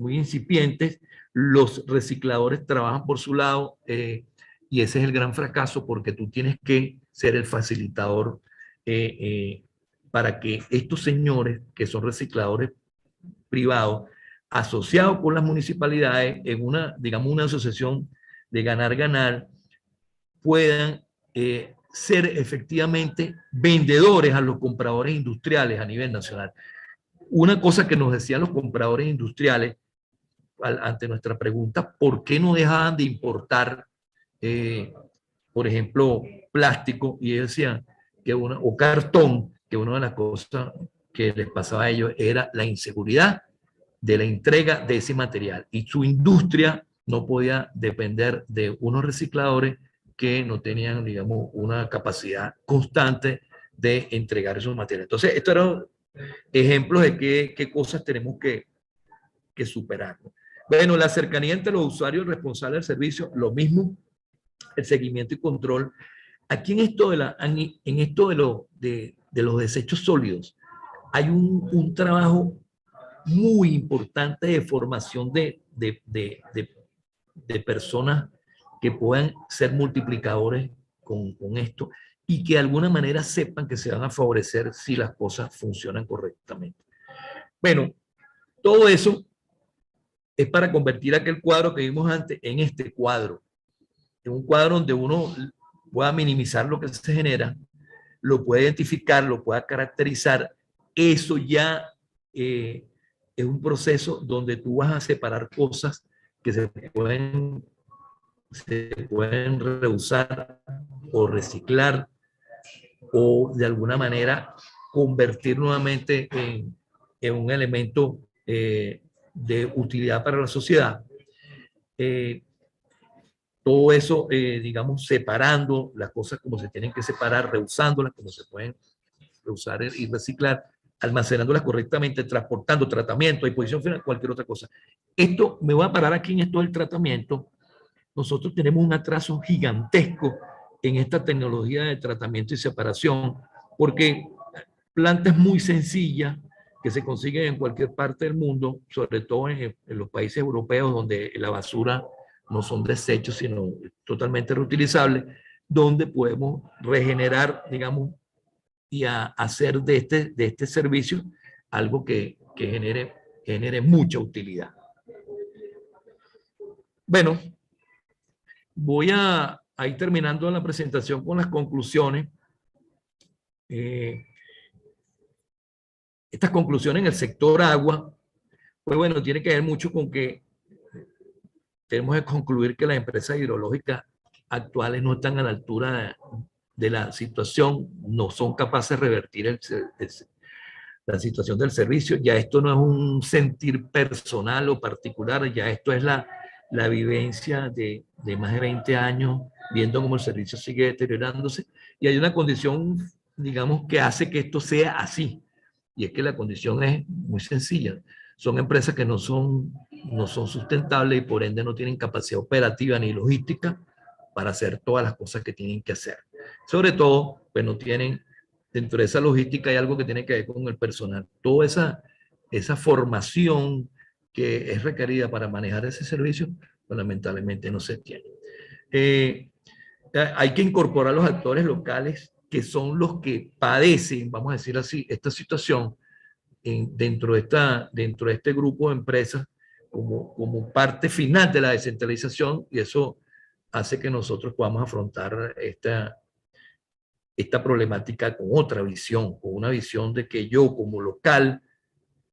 incipientes. Los recicladores trabajan por su lado y ese es el gran fracaso, porque tú tienes que ser el facilitador para que estos señores que son recicladores privados, asociados con las municipalidades en digamos, una asociación de ganar-ganar, puedan ser efectivamente vendedores a los compradores industriales a nivel nacional. Una cosa que nos decían los compradores industriales ante nuestra pregunta, ¿por qué no dejaban de importar, por ejemplo, plástico? Y ellos decían o cartón, que una de las cosas que les pasaba a ellos era la inseguridad de la entrega de ese material. Y su industria no podía depender de unos recicladores que no tenían, digamos, una capacidad constante de entregar esos materiales. Entonces, esto era ejemplos de qué cosas tenemos que superar. Bueno, la cercanía entre los usuarios responsables del servicio, lo mismo, el seguimiento y control. Aquí en esto de los desechos sólidos, hay un trabajo muy importante de formación de personas que puedan ser multiplicadores con esto y que de alguna manera sepan que se van a favorecer si las cosas funcionan correctamente. Bueno, todo eso es para convertir aquel cuadro que vimos antes en este cuadro, en un cuadro donde uno pueda minimizar lo que se genera, lo pueda identificar, lo pueda caracterizar. Eso ya es un proceso donde tú vas a separar cosas que se pueden reusar o reciclar o de alguna manera convertir nuevamente en un elemento de utilidad para la sociedad. Todo eso, digamos, separando las cosas como se tienen que separar, reusándolas como se pueden reusar y reciclar, almacenándolas correctamente, transportando, tratamiento, disposición final, cualquier otra cosa. Esto, me voy a parar aquí en esto del tratamiento. Nosotros tenemos un atraso gigantesco en esta tecnología de tratamiento y separación, porque plantas muy sencillas que se consiguen en cualquier parte del mundo, sobre todo en los países europeos donde la basura no son desechos, sino totalmente reutilizables, donde podemos regenerar, digamos, y hacer de este servicio algo que genere mucha utilidad. Bueno, voy a ir terminando la presentación con las conclusiones. estas conclusiones en el sector agua, pues bueno, tiene que ver mucho con que tenemos que concluir que las empresas hidrológicas actuales no están a la altura de la situación, no son capaces de revertir la situación del servicio. Ya esto no es un sentir personal o particular, ya esto es la vivencia de más de 20 años viendo cómo el servicio sigue deteriorándose, y hay una condición, digamos, que hace que esto sea así, y es que la condición es muy sencilla. Son empresas que no son sustentables y por ende no tienen capacidad operativa ni logística para hacer todas las cosas que tienen que hacer. Sobre todo, pues no tienen, dentro de esa logística hay algo que tiene que ver con el personal. Toda esa formación que es requerida para manejar ese servicio, pues lamentablemente no se tiene. Hay que incorporar a los actores locales que son los que padecen, vamos a decir así, esta situación dentro de este grupo de empresas como parte final de la descentralización, y eso hace que nosotros podamos afrontar esta problemática con otra visión, con una visión de que yo como local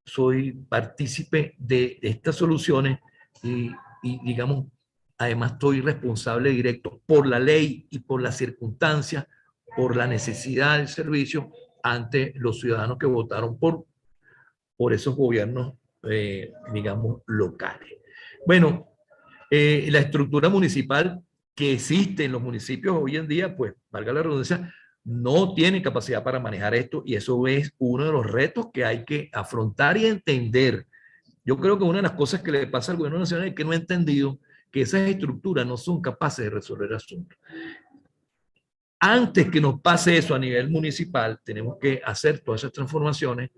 soy partícipe de estas soluciones y digamos, además estoy responsable directo por la ley y por las circunstancias, por la necesidad del servicio ante los ciudadanos que votaron por esos gobiernos, digamos, locales. Bueno, la estructura municipal que existe en los municipios hoy en día, pues, valga la redundancia, no tiene capacidad para manejar esto, y eso es uno de los retos que hay que afrontar y entender. Yo creo que una de las cosas que le pasa al gobierno nacional es que no ha entendido que esas estructuras no son capaces de resolver asuntos. Antes que nos pase eso a nivel municipal, tenemos que hacer todas esas transformaciones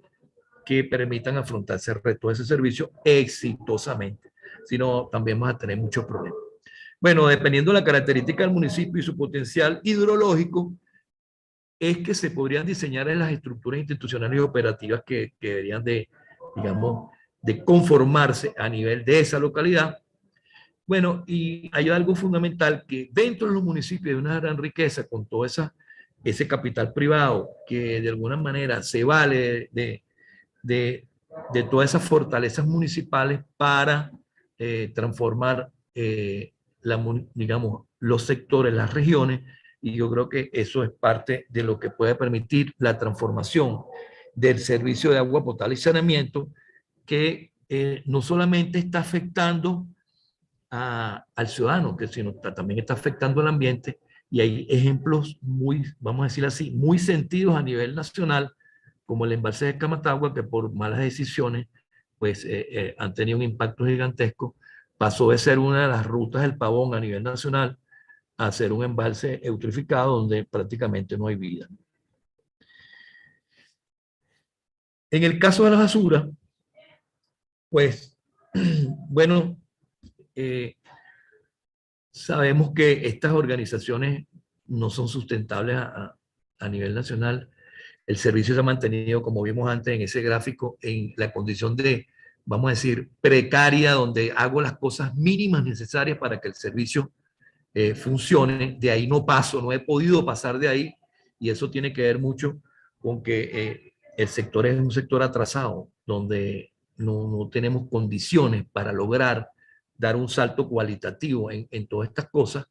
que permitan afrontar ese reto de ese servicio exitosamente. Si no, también vamos a tener muchos problemas. Bueno, dependiendo de la característica del municipio y su potencial hidrológico, es que se podrían diseñar en las estructuras institucionales y operativas que deberían de, digamos, de conformarse a nivel de esa localidad. Bueno, y hay algo fundamental, que dentro de los municipios hay una gran riqueza con todo ese capital privado que de alguna manera se vale de todas esas fortalezas municipales para transformar, digamos, los sectores, las regiones, y yo creo que eso es parte de lo que puede permitir la transformación del servicio de agua potable y saneamiento, que no solamente está afectando al ciudadano, que sino también está afectando al ambiente, y hay ejemplos muy, vamos a decir así, muy sentidos a nivel nacional, como el embalse de Camatagua, que por malas decisiones pues han tenido un impacto gigantesco. Pasó de ser una de las rutas del Pavón a nivel nacional a ser un embalse eutrificado donde prácticamente no hay vida. En el caso de la basura, pues, bueno, sabemos que estas organizaciones no son sustentables a nivel nacional. El servicio se ha mantenido, como vimos antes en ese gráfico, en la condición de, vamos a decir, precaria, donde hago las cosas mínimas necesarias para que el servicio funcione. De ahí no paso, no he podido pasar de ahí, y eso tiene que ver mucho con que el sector es un sector atrasado, donde no tenemos condiciones para lograr dar un salto cualitativo en todas estas cosas.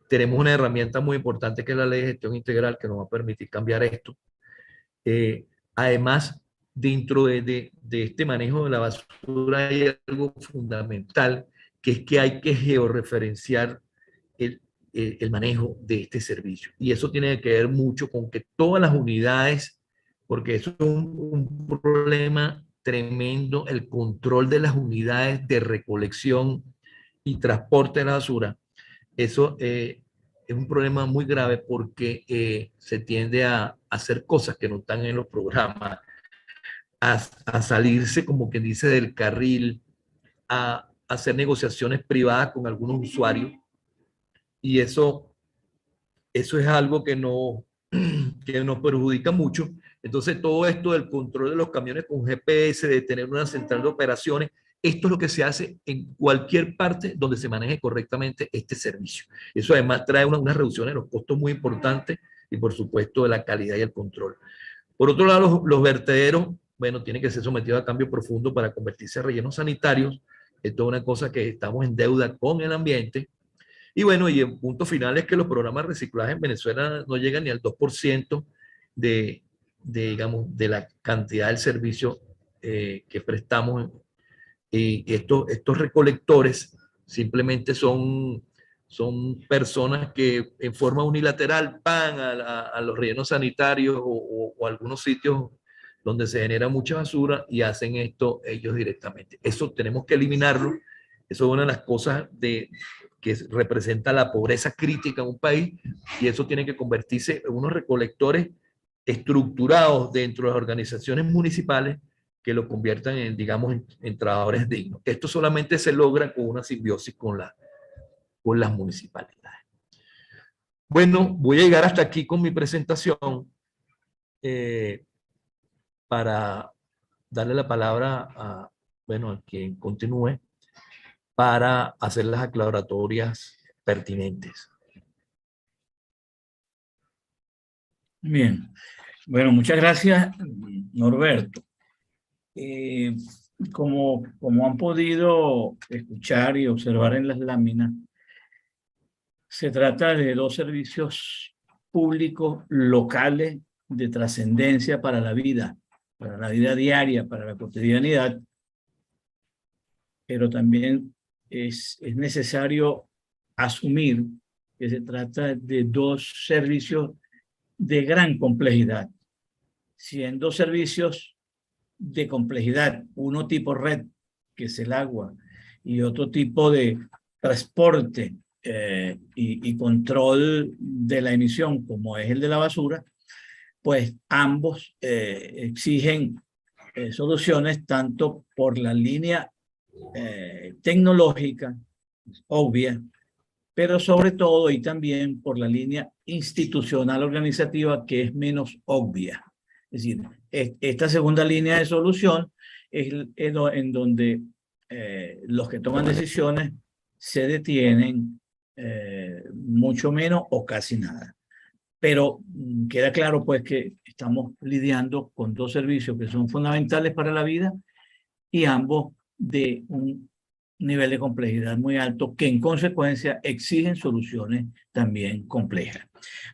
Tenemos una herramienta muy importante que es la Ley de Gestión Integral, que nos va a permitir cambiar esto. Además, dentro de este manejo de la basura hay algo fundamental, que es que hay que georreferenciar el manejo de este servicio. Y eso tiene que ver mucho con que todas las unidades, porque eso es un problema tremendo, el control de las unidades de recolección y transporte de la basura. Eso es un problema muy grave, porque se tiende a hacer cosas que no están en los programas, a salirse, como quien dice, del carril, a hacer negociaciones privadas con algunos usuarios, y eso es algo que nos perjudica mucho. Entonces, todo esto del control de los camiones con GPS, de tener una central de operaciones, esto es lo que se hace en cualquier parte donde se maneje correctamente este servicio. Eso además trae una reducción en los costos muy importantes, y por supuesto de la calidad y el control. Por otro lado, los vertederos, bueno, tienen que ser sometidos a cambio profundo para convertirse en rellenos sanitarios. Esto es una cosa que estamos en deuda con el ambiente. Y bueno, y el punto final es que los programas de reciclaje en Venezuela no llegan ni al 2% digamos, de la cantidad del servicio que prestamos. Y estos recolectores simplemente son personas que en forma unilateral van a los rellenos sanitarios o algunos sitios donde se genera mucha basura y hacen esto ellos directamente. Eso tenemos que eliminarlo. Eso es una de las cosas que representa la pobreza crítica en un país, y eso tiene que convertirse en unos recolectores estructurados dentro de las organizaciones municipales que lo conviertan en, digamos, en trabajadores dignos. Esto solamente se logra con una simbiosis con las municipalidades. Bueno, voy a llegar hasta aquí con mi presentación para darle la palabra bueno, a quien continúe para hacer las aclaratorias pertinentes. Bien, bueno, muchas gracias, Norberto. Como han podido escuchar y observar en las láminas, se trata de dos servicios públicos locales de trascendencia para la vida diaria, para la cotidianidad, pero también es necesario asumir que se trata de dos servicios de gran complejidad, siendo servicios de complejidad, uno tipo red, que es el agua, y otro tipo de transporte y control de la emisión, como es el de la basura, pues ambos exigen soluciones tanto por la línea tecnológica, obvia, pero sobre todo y también por la línea institucional organizativa, que es menos obvia. Es decir, esta segunda línea de solución es en donde los que toman decisiones se detienen mucho menos o casi nada. Pero queda claro pues que estamos lidiando con dos servicios que son fundamentales para la vida y ambos de un nivel de complejidad muy alto, que en consecuencia exigen soluciones también complejas.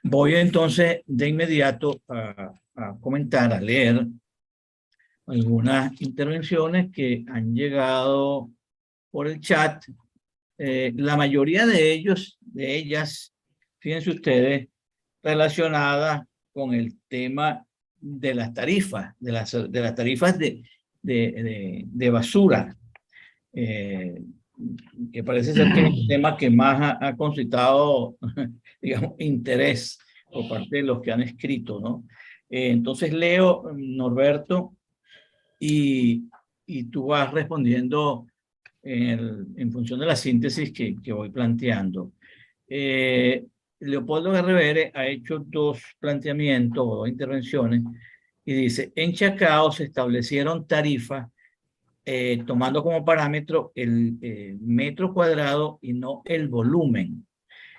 Voy entonces de inmediato a comentar, a leer algunas intervenciones que han llegado por el chat. La mayoría de ellas, fíjense ustedes, relacionadas con el tema de las tarifas, de las tarifas de basura, que parece ser que es el tema que más ha concitado, digamos, interés por parte de los que han escrito, ¿no? Entonces leo, Norberto, y tú vas respondiendo en función de la síntesis que voy planteando. Leopoldo Guerrevere ha hecho dos planteamientos o dos intervenciones y dice: en Chacao se establecieron tarifas tomando como parámetro el metro cuadrado y no el volumen.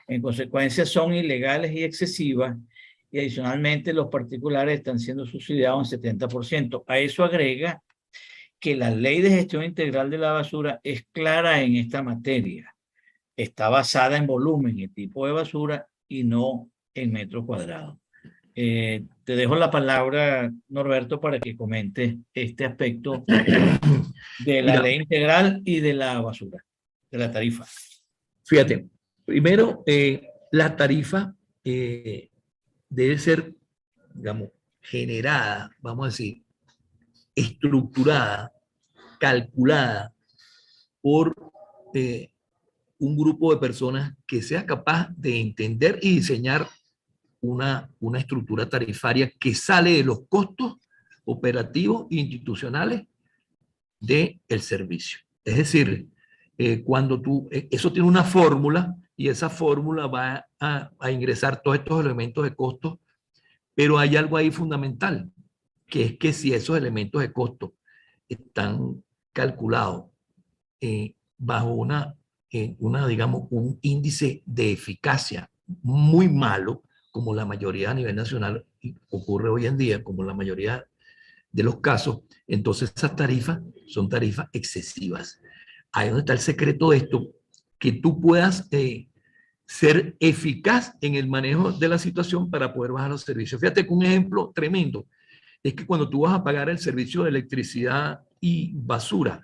En consecuencia son ilegales y excesivas, y adicionalmente los particulares están siendo subsidiados en 70%. A eso agrega que la Ley de Gestión Integral de la Basura es clara en esta materia. Está basada en volumen y tipo de basura y no en metros cuadrados. Te dejo la palabra, Norberto, para que comentes este aspecto de la ley integral y de la basura, de la tarifa. Fíjate, primero, la tarifa debe ser, digamos, generada, vamos a decir, estructurada, calculada por un grupo de personas que sea capaz de entender y diseñar una estructura tarifaria que sale de los costos operativos e institucionales del servicio. Es decir, cuando eso tiene una fórmula y esa fórmula va a ingresar todos estos elementos de costo, pero hay algo ahí fundamental, que es que si esos elementos de costo están calculados bajo digamos, un índice de eficacia muy malo, como la mayoría a nivel nacional ocurre hoy en día, como la mayoría de los casos, entonces esas tarifas son tarifas excesivas. Ahí es donde está el secreto de esto, que tú puedas ser eficaz en el manejo de la situación para poder bajar los servicios. Fíjate que un ejemplo tremendo es que cuando tú vas a pagar el servicio de electricidad y basura,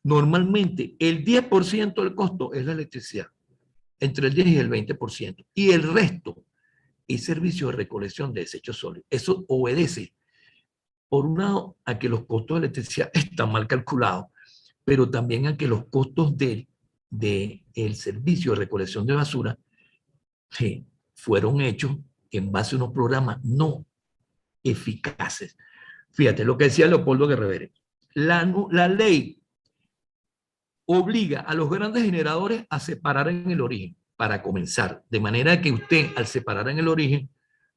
normalmente el 10% del costo es la electricidad, entre el 10 y el 20%, y el resto es servicio de recolección de desechos sólidos. Eso obedece, por un lado, a que los costos de electricidad están mal calculados, pero también a que los costos del servicio de recolección de basura fueron hechos en base a unos programas no eficaces. Fíjate lo que decía Leopoldo Guerrero. La ley obliga a los grandes generadores a separar en el origen, para comenzar. De manera que usted, al separar en el origen,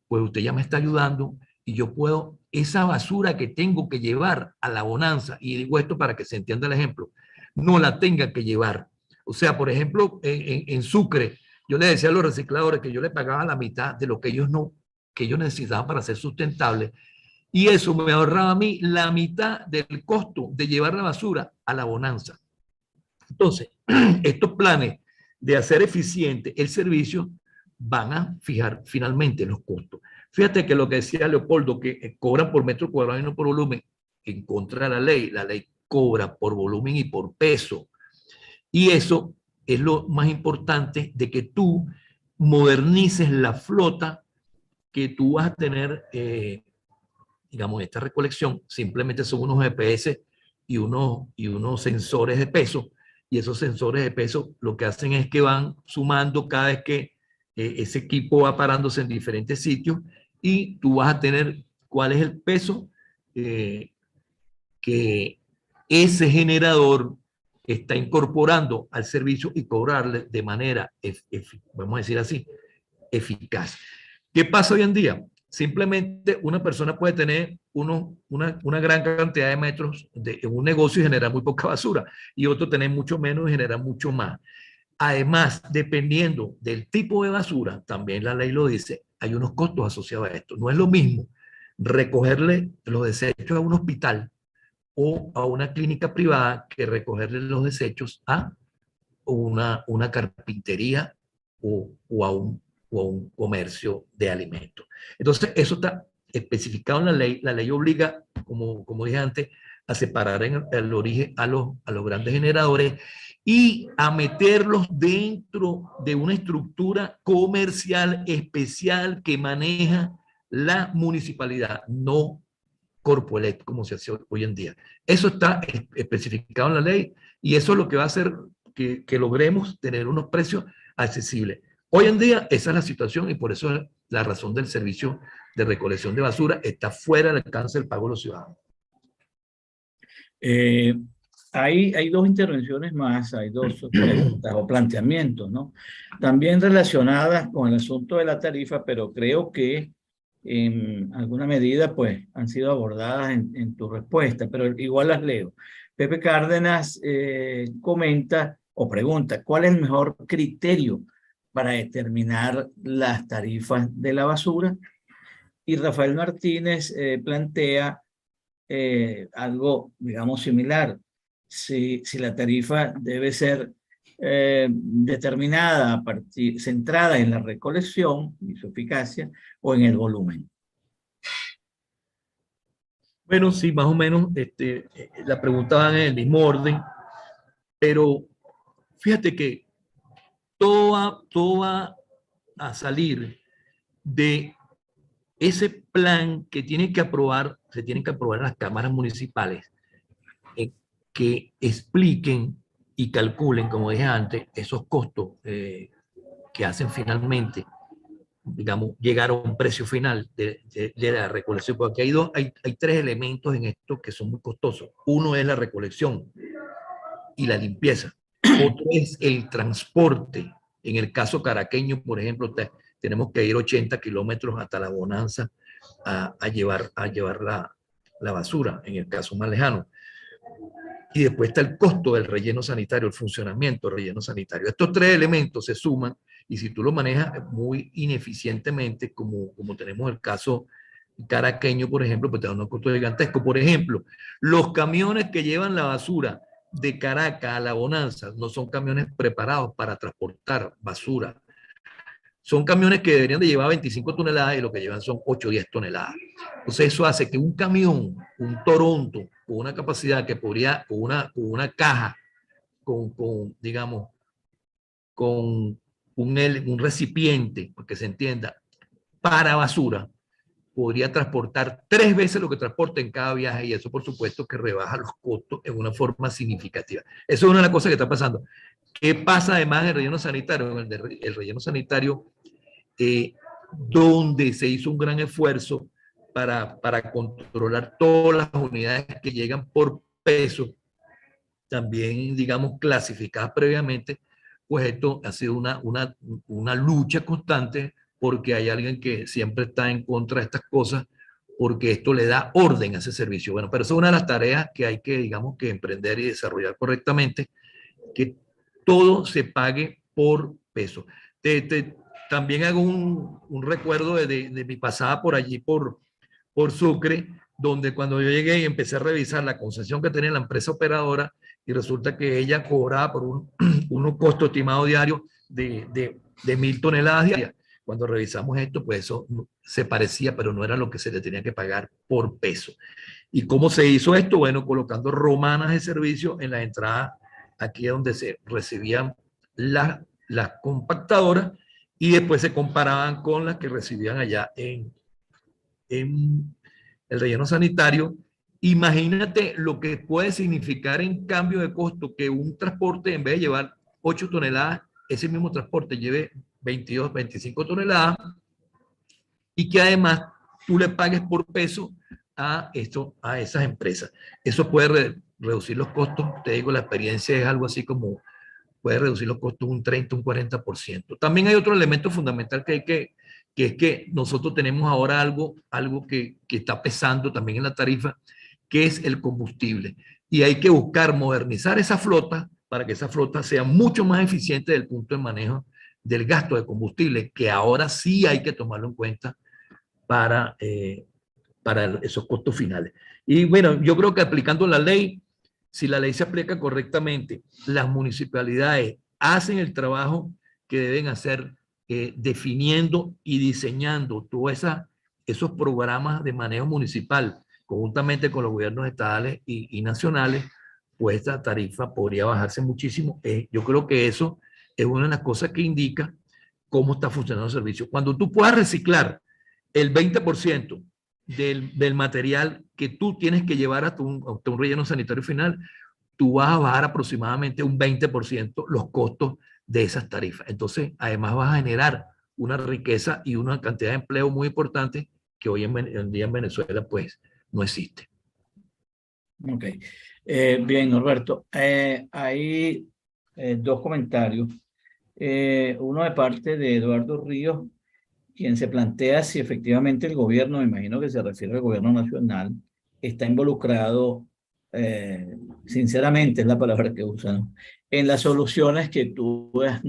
pues usted ya me está ayudando y yo puedo, esa basura que tengo que llevar a la bonanza, y digo esto para que se entienda el ejemplo, no la tenga que llevar. O sea, por ejemplo, en Sucre, yo le decía a los recicladores que yo le pagaba la mitad de lo que ellos necesitaban para ser sustentables, y eso me ahorraba a mí la mitad del costo de llevar la basura a la bonanza. Entonces, estos planes de hacer eficiente el servicio van a fijar finalmente los costos. Fíjate que lo que decía Leopoldo, que cobran por metro cuadrado y no por volumen, en contra de la ley cobra por volumen y por peso. Y eso es lo más importante, de que tú modernices la flota que tú vas a tener, digamos, esta recolección. Simplemente son unos GPS y unos sensores de peso, y esos sensores de peso lo que hacen es que van sumando cada vez que ese equipo va parándose en diferentes sitios, y tú vas a tener cuál es el peso que ese generador está incorporando al servicio, y cobrarle de manera, vamos a decir así, eficaz. ¿Qué pasa hoy en día? Simplemente una persona puede tener una gran cantidad de metros en un negocio y generar muy poca basura, y otro tener mucho menos y generar mucho más. Además, dependiendo del tipo de basura, también la ley lo dice, hay unos costos asociados a esto. No es lo mismo recogerle los desechos a un hospital o a una clínica privada que recogerle los desechos a una carpintería o a un comercio de alimentos. Entonces, eso está especificado en la ley. La ley obliga, como dije antes, a separar en el origen a los grandes generadores y a meterlos dentro de una estructura comercial especial que maneja la municipalidad, no Corpoelec, como se hace hoy en día. Eso está especificado en la ley, y eso es lo que va a hacer que logremos tener unos precios accesibles. Hoy en día esa es la situación, y por eso es la razón del servicio de recolección de basura está fuera del alcance del pago de los ciudadanos. Hay dos intervenciones más, hay dos preguntas o planteamientos, ¿no? También relacionadas con el asunto de la tarifa, pero creo que en alguna medida pues han sido abordadas en tu respuesta, pero igual las leo. Pepe Cárdenas comenta o pregunta, ¿cuál es el mejor criterio para determinar las tarifas de la basura? Y Rafael Martínez plantea algo, digamos, similar. Si la tarifa debe ser determinada a partir, centrada en la recolección y su eficacia, o en el volumen. Bueno, sí, más o menos la pregunta va en el mismo orden, pero fíjate que todo va a salir de ese plan que se tienen que aprobar las cámaras municipales, que expliquen y calculen, como dije antes, esos costos que hacen finalmente, digamos, llegar a un precio final de la recolección, porque hay tres elementos en esto que son muy costosos. Uno es la recolección y la limpieza. Otro es el transporte. En el caso caraqueño, por ejemplo, tenemos que ir 80 kilómetros hasta la bonanza a llevar la basura, en el caso más lejano. Y después está el costo del relleno sanitario, el funcionamiento del relleno sanitario. Estos tres elementos se suman, y si tú lo manejas muy ineficientemente, como tenemos el caso caraqueño, por ejemplo, pues te da unos costos gigantescos. Por ejemplo, los camiones que llevan la basura de Caracas a La Bonanza no son camiones preparados para transportar basura. Son camiones que deberían de llevar 25 toneladas y lo que llevan son 8 o 10 toneladas. Entonces eso hace que un camión, un Toronto, con una capacidad que podría, con una caja, digamos, con un recipiente, para que se entienda, para basura, podría transportar 3 veces lo que transporta en cada viaje y eso por supuesto que rebaja los costos en una forma significativa. Eso es una de las cosas que está pasando. ¿Qué pasa además en el relleno sanitario? El relleno sanitario, donde se hizo un gran esfuerzo para controlar todas las unidades que llegan por peso, también digamos clasificadas previamente, pues esto ha sido una lucha constante porque hay alguien que siempre está en contra de estas cosas porque esto le da orden a ese servicio. Bueno, pero eso es una de las tareas que hay que, digamos, que emprender y desarrollar correctamente, que todo se pague por peso. También hago un recuerdo de mi pasada por allí, por Sucre, donde cuando yo llegué y empecé a revisar la concesión que tenía la empresa operadora, y resulta que ella cobraba por unos costos estimados diarios de 1000 toneladas diarias. Cuando revisamos esto, pues eso se parecía, pero no era lo que se le tenía que pagar por peso. ¿Y cómo se hizo esto? Bueno, colocando romanas de servicio en las entradas, aquí donde se recibían las compactadoras y después se comparaban con las que recibían allá en el relleno sanitario. Imagínate lo que puede significar en cambio de costo que un transporte, en vez de llevar 8 toneladas, ese mismo transporte lleve 22, 25 toneladas y que además tú le pagues por peso a esas empresas. Eso puede reducir los costos. Te digo, la experiencia es algo así como puede reducir los costos un 30, un 40%. También hay otro elemento fundamental que es que nosotros tenemos ahora algo que está pesando también en la tarifa, que es el combustible. Y hay que buscar modernizar esa flota para que esa flota sea mucho más eficiente desde el punto de manejo del gasto de combustible, que ahora sí hay que tomarlo en cuenta para esos costos finales. Y bueno, yo creo que aplicando la ley, si la ley se aplica correctamente, las municipalidades hacen el trabajo que deben hacer, definiendo y diseñando todos esos programas de manejo municipal, conjuntamente con los gobiernos estatales y nacionales, pues esta tarifa podría bajarse muchísimo. Yo creo que eso es una de las cosas que indica cómo está funcionando el servicio. Cuando tú puedas reciclar el 20% del material que tú tienes que llevar a un relleno sanitario final, tú vas a bajar aproximadamente un 20% los costos de esas tarifas. Entonces, además vas a generar una riqueza y una cantidad de empleo muy importante que hoy en día en Venezuela pues no existe. Ok. Bien, Norberto. Hay dos comentarios. Uno de parte de Eduardo Ríos, quien se plantea si efectivamente el gobierno, me imagino que se refiere al gobierno nacional, está involucrado, sinceramente es la palabra que usan, en las soluciones que tú has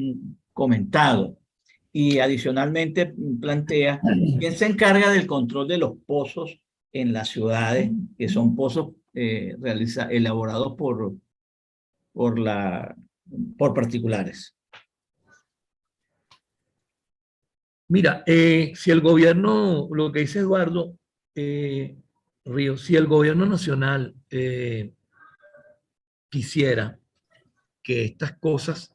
comentado. Y adicionalmente plantea quién se encarga del control de los pozos en las ciudades, que son pozos elaborados por, la, por particulares. Mira, si el gobierno, lo que dice Eduardo Ríos, si el gobierno nacional quisiera que estas cosas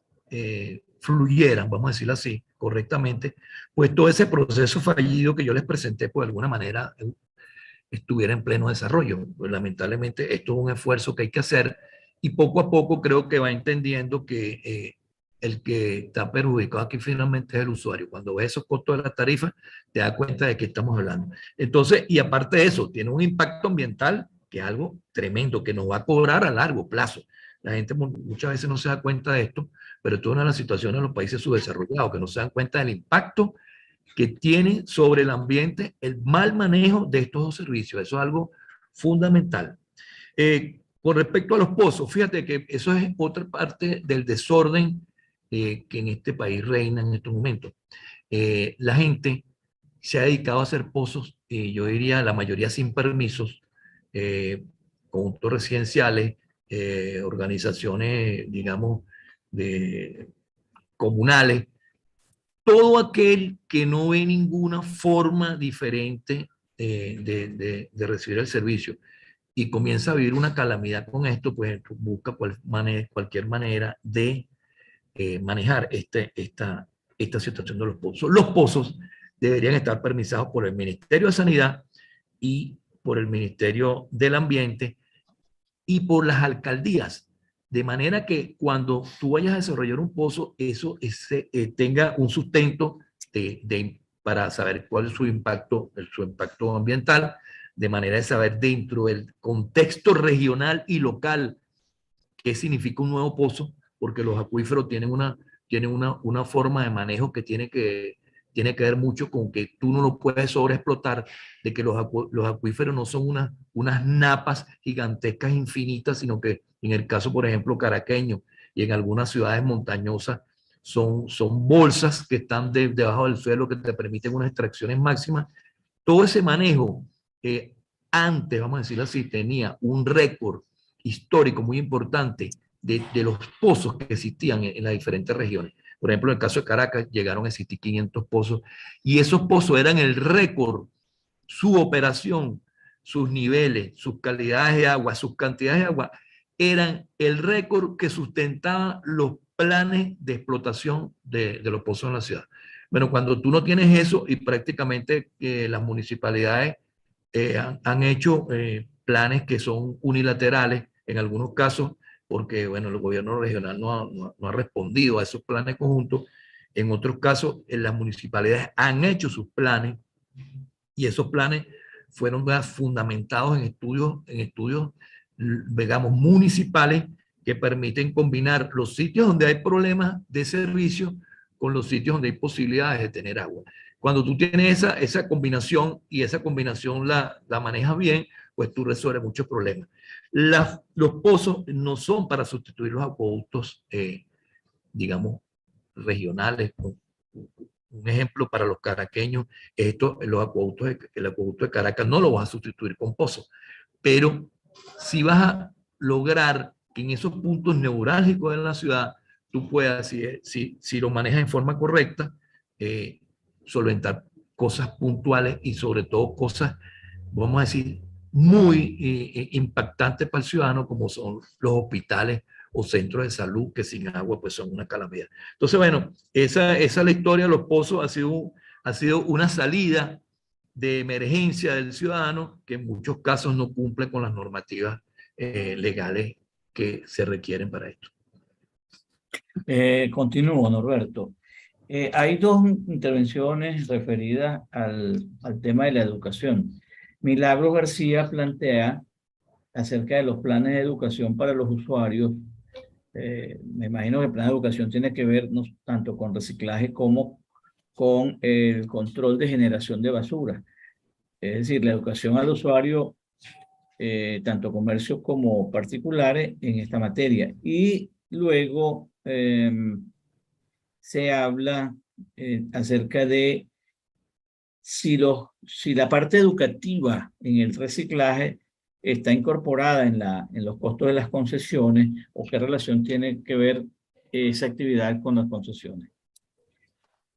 fluyeran, vamos a decirlo así, correctamente, pues todo ese proceso fallido que yo les presenté, pues de alguna manera estuviera en pleno desarrollo. Pues, lamentablemente, esto es un esfuerzo que hay que hacer y poco a poco creo que va entendiendo que el que está perjudicado aquí finalmente es el usuario. Cuando ves esos costos de la tarifa, te das cuenta de qué estamos hablando. Entonces, y aparte de eso, tiene un impacto ambiental que es algo tremendo, que nos va a cobrar a largo plazo. La gente muchas veces no se da cuenta de esto, pero esto es una de las situaciones en los países subdesarrollados, que no se dan cuenta del impacto que tiene sobre el ambiente el mal manejo de estos dos servicios. Eso es algo fundamental. Con respecto a los pozos, fíjate que eso es otra parte del desorden que en este país reina en estos momentos. La gente se ha dedicado a hacer pozos, yo diría la mayoría sin permisos, conjuntos residenciales, organizaciones, digamos, de, comunales, todo aquel que no ve ninguna forma diferente de recibir el servicio y comienza a vivir una calamidad con esto, pues busca cualquier manera de manejar esta situación de los pozos. Los pozos deberían estar permisados por el Ministerio de Sanidad y por el Ministerio del Ambiente y por las alcaldías, de manera que cuando tú vayas a desarrollar un pozo, eso tenga un sustento para saber cuál es su impacto ambiental, de manera de saber dentro del contexto regional y local qué significa un nuevo pozo, porque los acuíferos tienen una forma de manejo que tiene que ver mucho con que tú no lo puedes sobreexplotar, de que los acuíferos no son unas napas gigantescas infinitas, sino que en el caso, por ejemplo, caraqueño y en algunas ciudades montañosas, son bolsas que están debajo del suelo que te permiten unas extracciones máximas. Todo ese manejo, antes, vamos a decirlo así, tenía un récord histórico muy importante de los pozos que existían en las diferentes regiones. Por ejemplo, en el caso de Caracas llegaron a existir 500 pozos y esos pozos eran el récord, su operación, sus niveles, sus calidades de agua, sus cantidades de agua, eran el récord que sustentaban los planes de explotación de los pozos en la ciudad. Bueno, cuando tú no tienes eso y prácticamente las municipalidades han hecho planes que son unilaterales en algunos casos, porque bueno, el gobierno regional no ha respondido a esos planes conjuntos. En otros casos, las municipalidades han hecho sus planes y esos planes fueron fundamentados en estudios, digamos, municipales que permiten combinar los sitios donde hay problemas de servicio con los sitios donde hay posibilidades de tener agua. Cuando tú tienes esa combinación y esa combinación la manejas bien, pues tú resuelves muchos problemas. Los pozos no son para sustituir los acueductos, digamos, regionales. Un ejemplo para los caraqueños, el acueducto de Caracas no lo vas a sustituir con pozos, pero si vas a lograr que en esos puntos neurálgicos de la ciudad tú puedas, si lo manejas en forma correcta, solventar cosas puntuales y sobre todo cosas, vamos a decir, muy impactantes para el ciudadano, como son los hospitales o centros de salud que sin agua pues son una calamidad. Entonces, bueno, esa es la historia de los pozos, ha sido una salida de emergencia del ciudadano que en muchos casos no cumple con las normativas legales que se requieren para esto. Continúo, Norberto. Hay dos intervenciones referidas al tema de la educación. Milagros García plantea acerca de los planes de educación para los usuarios. Me imagino que el plan de educación tiene que ver no tanto con reciclaje como con el control de generación de basura. Es decir, la educación al usuario, tanto comercios como particulares, en esta materia. Y luego se habla acerca de si la parte educativa en el reciclaje está incorporada en los costos de las concesiones o qué relación tiene que ver esa actividad con las concesiones.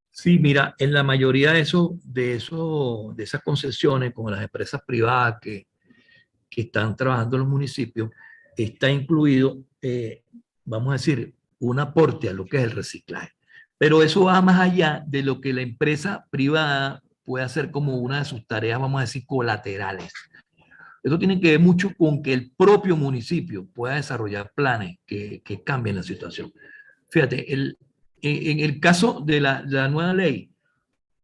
Sí, mira, en la mayoría de esas concesiones con las empresas privadas que están trabajando en los municipios, está incluido, vamos a decir, un aporte a lo que es el reciclaje. Pero eso va más allá de lo que la empresa privada puede hacer como una de sus tareas, vamos a decir, colaterales. Eso tiene que ver mucho con que el propio municipio pueda desarrollar planes que cambien la situación. Fíjate, en el caso de la nueva ley,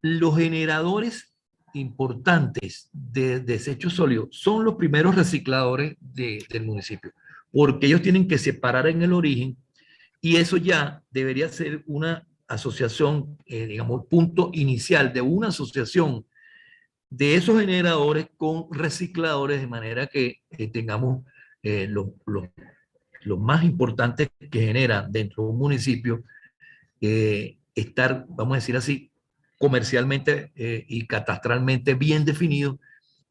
los generadores importantes de desechos sólidos son los primeros recicladores del municipio, porque ellos tienen que separar en el origen y eso ya debería ser una asociación, digamos, punto inicial de una asociación de esos generadores con recicladores, de manera que tengamos los más importantes que generan dentro de un municipio, estar, vamos a decir así, comercialmente y catastralmente bien definidos,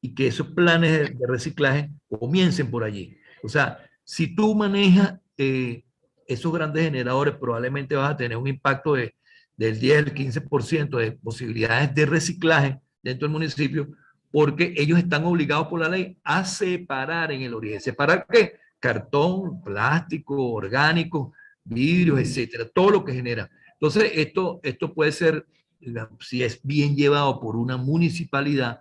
y que esos planes de reciclaje comiencen por allí. O sea, si tú manejas esos grandes generadores, probablemente vas a tener un impacto del 10, el 15% de posibilidades de reciclaje dentro del municipio, porque ellos están obligados por la ley a separar en el origen. ¿Separar qué? Cartón, plástico, orgánico, vidrios, etcétera, todo lo que genera. Entonces, esto puede ser, si es bien llevado por una municipalidad,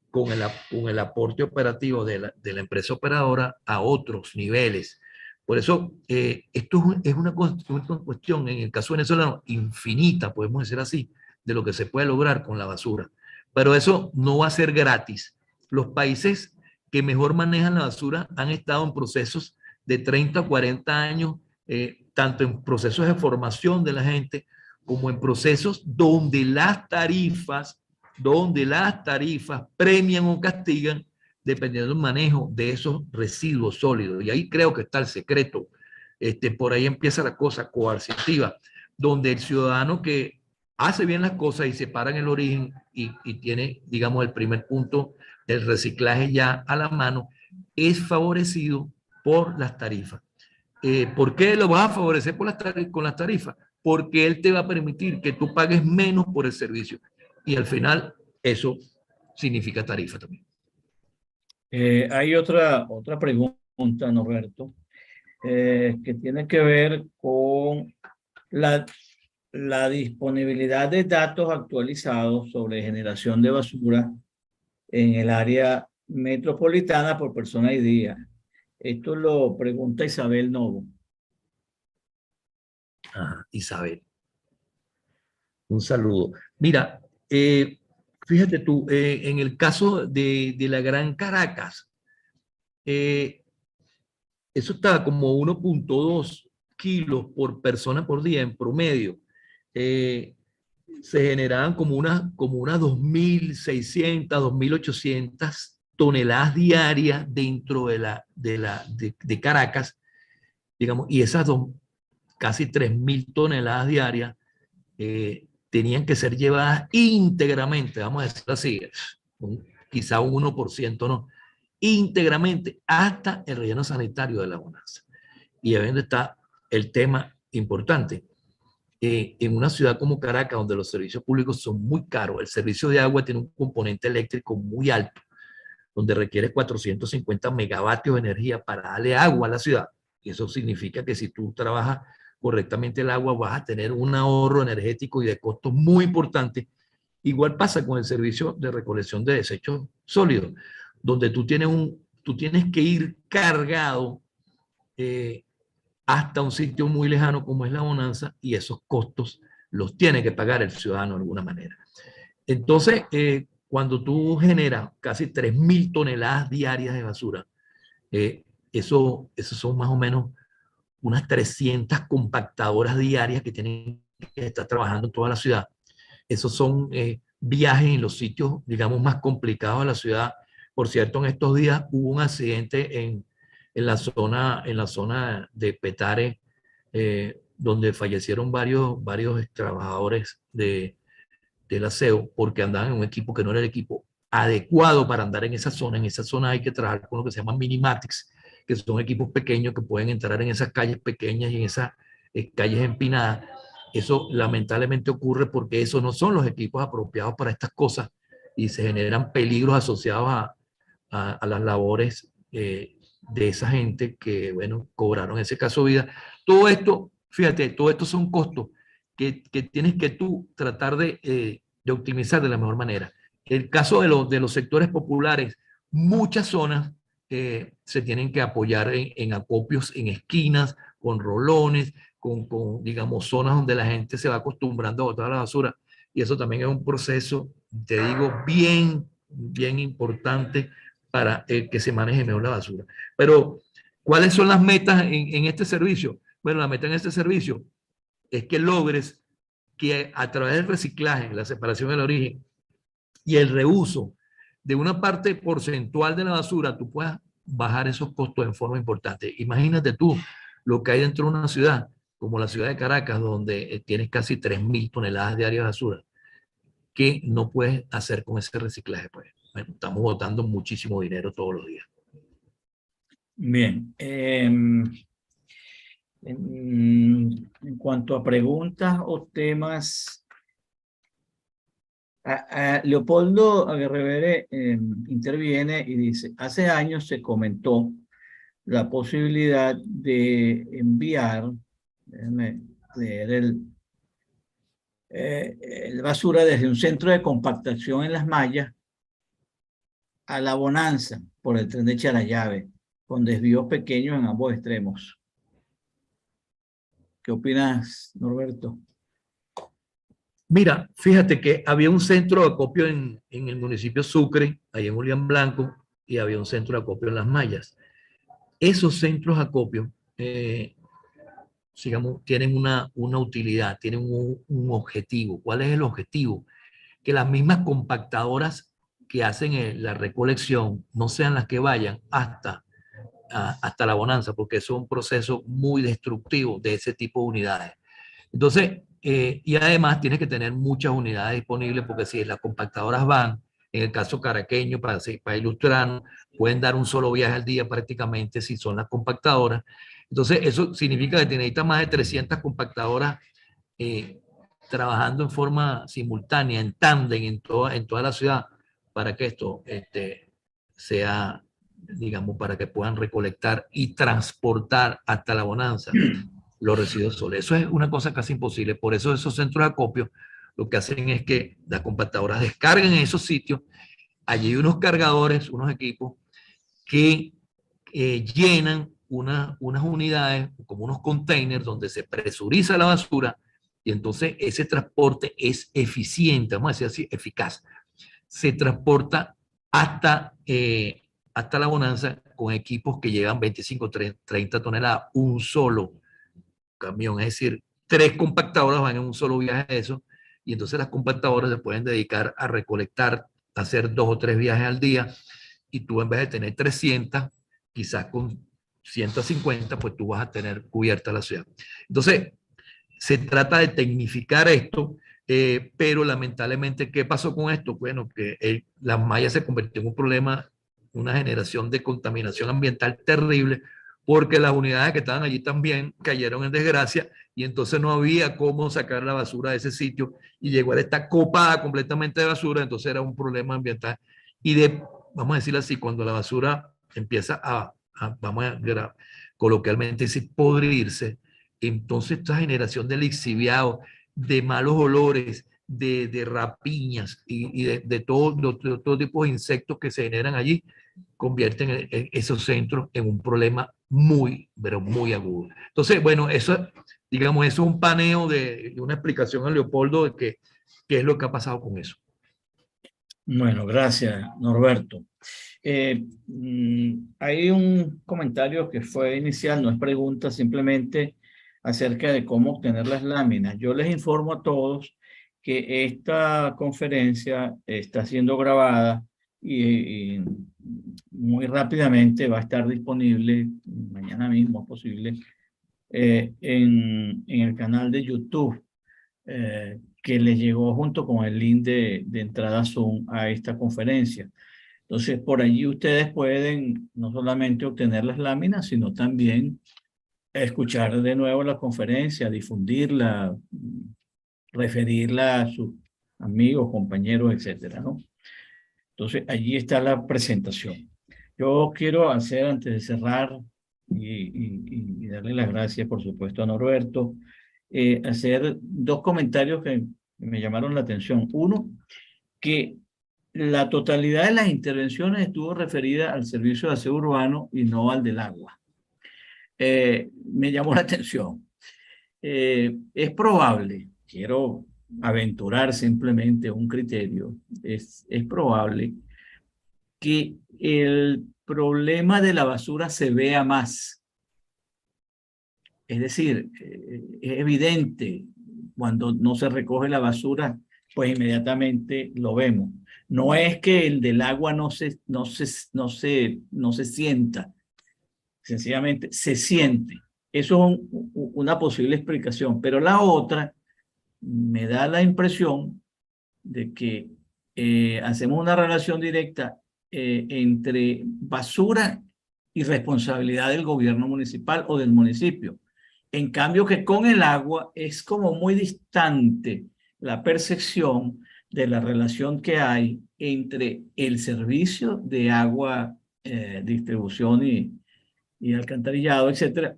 con el aporte operativo de la empresa operadora a otros niveles. Por eso, esto es una cuestión, en el caso venezolano, infinita, podemos decir así, de lo que se puede lograr con la basura. Pero eso no va a ser gratis. Los países que mejor manejan la basura han estado en procesos de 30 o 40 años, tanto en procesos de formación de la gente, como en procesos donde las tarifas premian o castigan dependiendo del manejo de esos residuos sólidos. Y ahí creo que está el secreto. Por ahí empieza la cosa coercitiva, donde el ciudadano que hace bien las cosas y se para en el origen y tiene, digamos, el primer punto del reciclaje ya a la mano, es favorecido por las tarifas. ¿Por qué lo vas a favorecer con las tarifas? Porque él te va a permitir que tú pagues menos por el servicio. Y al final eso significa tarifa también. Hay otra pregunta, Norberto, que tiene que ver con la, la disponibilidad de datos actualizados sobre generación de basura en el área metropolitana por persona y día. Esto lo pregunta Isabel Novo. Ajá, Isabel. Un saludo. Mira, fíjate tú, en el caso de la Gran Caracas, eso está como 1.2 kilos por persona por día en promedio. Se generaban como unas 2.600, 2.800 toneladas diarias dentro de Caracas, digamos, y esas casi 3.000 toneladas diarias tenían que ser llevadas íntegramente, vamos a decirlo así, quizá un 1%, ¿no? Íntegramente hasta el relleno sanitario de la Bonanza. Y ahí es donde está el tema importante. En una ciudad como Caracas, donde los servicios públicos son muy caros, el servicio de agua tiene un componente eléctrico muy alto, donde requiere 450 megavatios de energía para darle agua a la ciudad. Y eso significa que si tú trabajas correctamente el agua, vas a tener un ahorro energético y de costos muy importante. Igual pasa con el servicio de recolección de desechos sólidos, donde tú tienes que ir cargado hasta un sitio muy lejano como es la Bonanza, y esos costos los tiene que pagar el ciudadano de alguna manera. Entonces, cuando tú generas casi 3.000 toneladas diarias de basura, eso son más o menos unas 300 compactadoras diarias que tienen que estar trabajando en toda la ciudad. Esos son viajes en los sitios, digamos, más complicados de la ciudad. Por cierto, en estos días hubo un accidente en la zona de Petare, donde fallecieron varios trabajadores del aseo porque andaban en un equipo que no era el equipo adecuado para andar en esa zona. En esa zona hay que trabajar con lo que se llama minimatics, que son equipos pequeños que pueden entrar en esas calles pequeñas y en esas calles empinadas. Eso lamentablemente ocurre porque esos no son los equipos apropiados para estas cosas y se generan peligros asociados a las labores de esa gente que, bueno, cobraron ese caso de vida. Todo esto, fíjate, todo esto son costos que tienes que tú tratar de optimizar de la mejor manera. El caso de los sectores populares, muchas zonas se tienen que apoyar en acopios en esquinas, con rolones, con, digamos, zonas donde la gente se va acostumbrando a botar la basura. Y eso también es un proceso, te digo, bien importante para que se maneje mejor la basura. Pero, ¿cuáles son las metas en este servicio? Bueno, la meta en este servicio es que logres que a través del reciclaje, la separación del origen y el reuso de una parte porcentual de la basura, tú puedas bajar esos costos en forma importante. Imagínate tú lo que hay dentro de una ciudad como la ciudad de Caracas, donde tienes casi 3.000 toneladas diarias de basura. ¿qué no puedes hacer con ese reciclaje? Pues bueno, estamos botando muchísimo dinero todos los días. Bien. En cuanto a preguntas o temas, Leopoldo Aguerrevere interviene y dice, hace años se comentó la posibilidad de enviar, déjenme leer el basura desde un centro de compactación en Las Mallas a La Bonanza por el tren de Charallave, con desvíos pequeños en ambos extremos. ¿Qué opinas, Norberto? Mira, fíjate que había un centro de acopio en el municipio Sucre, ahí en Julián Blanco, y había un centro de acopio en Las Mallas. Esos centros de acopio, digamos, tienen una utilidad, tienen un objetivo. ¿Cuál es el objetivo? Que las mismas compactadoras que hacen la recolección no sean las que vayan hasta la bonanza, porque eso es un proceso muy destructivo de ese tipo de unidades. Entonces, y además tienes que tener muchas unidades disponibles, porque si las compactadoras van, en el caso caraqueño, para ilustrarnos, pueden dar un solo viaje al día prácticamente si son las compactadoras. Entonces, eso significa que te necesitas más de 300 compactadoras eh, trabajando en forma simultánea, en tándem, en toda la ciudad, para que esto sea, digamos, para que puedan recolectar y transportar hasta la bonanza los residuos sólidos. Eso es una cosa casi imposible. Por eso esos centros de acopio lo que hacen es que las compactadoras descarguen en esos sitios. Allí hay unos cargadores, unos equipos que llenan unas unidades, como unos containers, donde se presuriza la basura y entonces ese transporte es eficiente, vamos a decir así, eficaz. Se transporta hasta la bonanza con equipos que llevan 25, 30 toneladas, un solo camión, es decir, 3 compactadoras van en un solo viaje de eso, y entonces las compactadoras se pueden dedicar a recolectar, a hacer 2 o 3 viajes al día, y tú en vez de tener 300, quizás con 150, pues tú vas a tener cubierta la ciudad. Entonces, se trata de tecnificar esto, pero lamentablemente, ¿qué pasó con esto? Bueno, que las mallas se convirtió en un problema, una generación de contaminación ambiental terrible, porque las unidades que estaban allí también cayeron en desgracia y entonces no había cómo sacar la basura de ese sitio y llegó a estar copada completamente de basura, entonces era un problema ambiental. Y vamos a decirlo así, cuando la basura empieza vamos a coloquialmente decir, podrirse, entonces esta generación de lixiviados, de malos olores, de rapiñas y de todo tipo de insectos que se generan allí, convierten esos centros en un problema muy, pero muy agudo. Entonces, bueno, eso, digamos, eso es un paneo de una explicación a Leopoldo de qué es lo que ha pasado con eso. Bueno, gracias, Norberto. Hay un comentario que fue inicial, no es pregunta, simplemente acerca de cómo obtener las láminas. Yo les informo a todos que esta conferencia está siendo grabada y muy rápidamente va a estar disponible, mañana mismo es posible, en el canal de YouTube. Que les llegó junto con el link de entrada Zoom a esta conferencia. Entonces, por allí ustedes pueden no solamente obtener las láminas, sino también escuchar de nuevo la conferencia, difundirla, referirla a sus amigos, compañeros, etcétera, ¿no? Entonces, allí está la presentación. Yo quiero hacer, antes de cerrar y darle las gracias, por supuesto, a Norberto, hacer 2 comentarios que me llamaron la atención. Uno, que la totalidad de las intervenciones estuvo referida al servicio de aseo urbano y no al del agua. Me llamó la atención. Es probable, quiero aventurar simplemente un criterio, es probable que el problema de la basura se vea más. Es decir, es evidente cuando no se recoge la basura, pues inmediatamente lo vemos. No es que el del agua no se sienta, sencillamente se siente. Eso es una posible explicación, pero la otra me da la impresión de que hacemos una relación directa entre basura y responsabilidad del gobierno municipal o del municipio. En cambio que con el agua es como muy distante la percepción de la relación que hay entre el servicio de agua, distribución y alcantarillado, etcétera,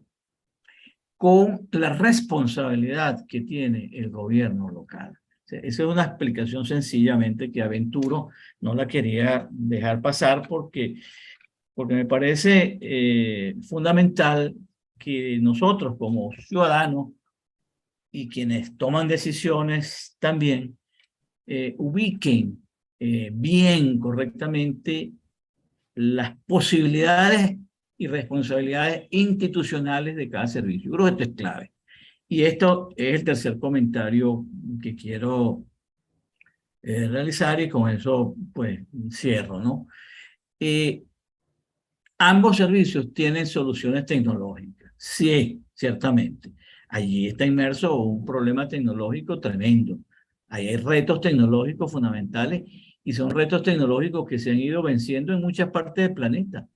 con la responsabilidad que tiene el gobierno local. Esa es una explicación sencillamente que aventuro, no la quería dejar pasar porque me parece fundamental que nosotros como ciudadanos y quienes toman decisiones también ubiquen bien, correctamente, las posibilidades y responsabilidades institucionales de cada servicio. Yo creo que esto es clave. Y esto es el tercer comentario que quiero realizar y con eso pues cierro, ¿no? Ambos servicios tienen soluciones tecnológicas, sí, ciertamente. Allí está inmerso un problema tecnológico tremendo. Ahí hay retos tecnológicos fundamentales y son retos tecnológicos que se han ido venciendo en muchas partes del planeta.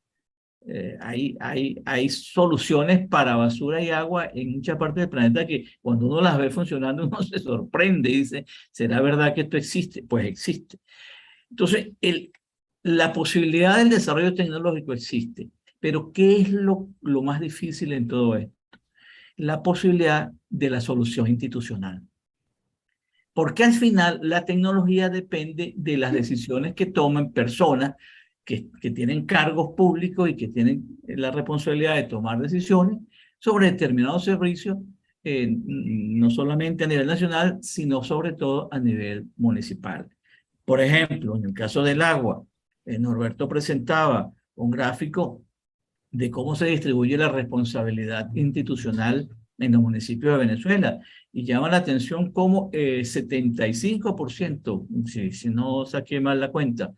Hay soluciones para basura y agua en muchas partes del planeta que cuando uno las ve funcionando uno se sorprende y dice, ¿será verdad que esto existe? Pues existe. Entonces, la posibilidad del desarrollo tecnológico existe, pero ¿qué es lo más difícil en todo esto? La posibilidad de la solución institucional. Porque al final la tecnología depende de las decisiones que toman personas que tienen cargos públicos y que tienen la responsabilidad de tomar decisiones sobre determinados servicios, no solamente a nivel nacional, sino sobre todo a nivel municipal. Por ejemplo, en el caso del agua, Norberto presentaba un gráfico de cómo se distribuye la responsabilidad institucional en los municipios de Venezuela. Y llama la atención cómo 75%, si no saqué mal la cuenta,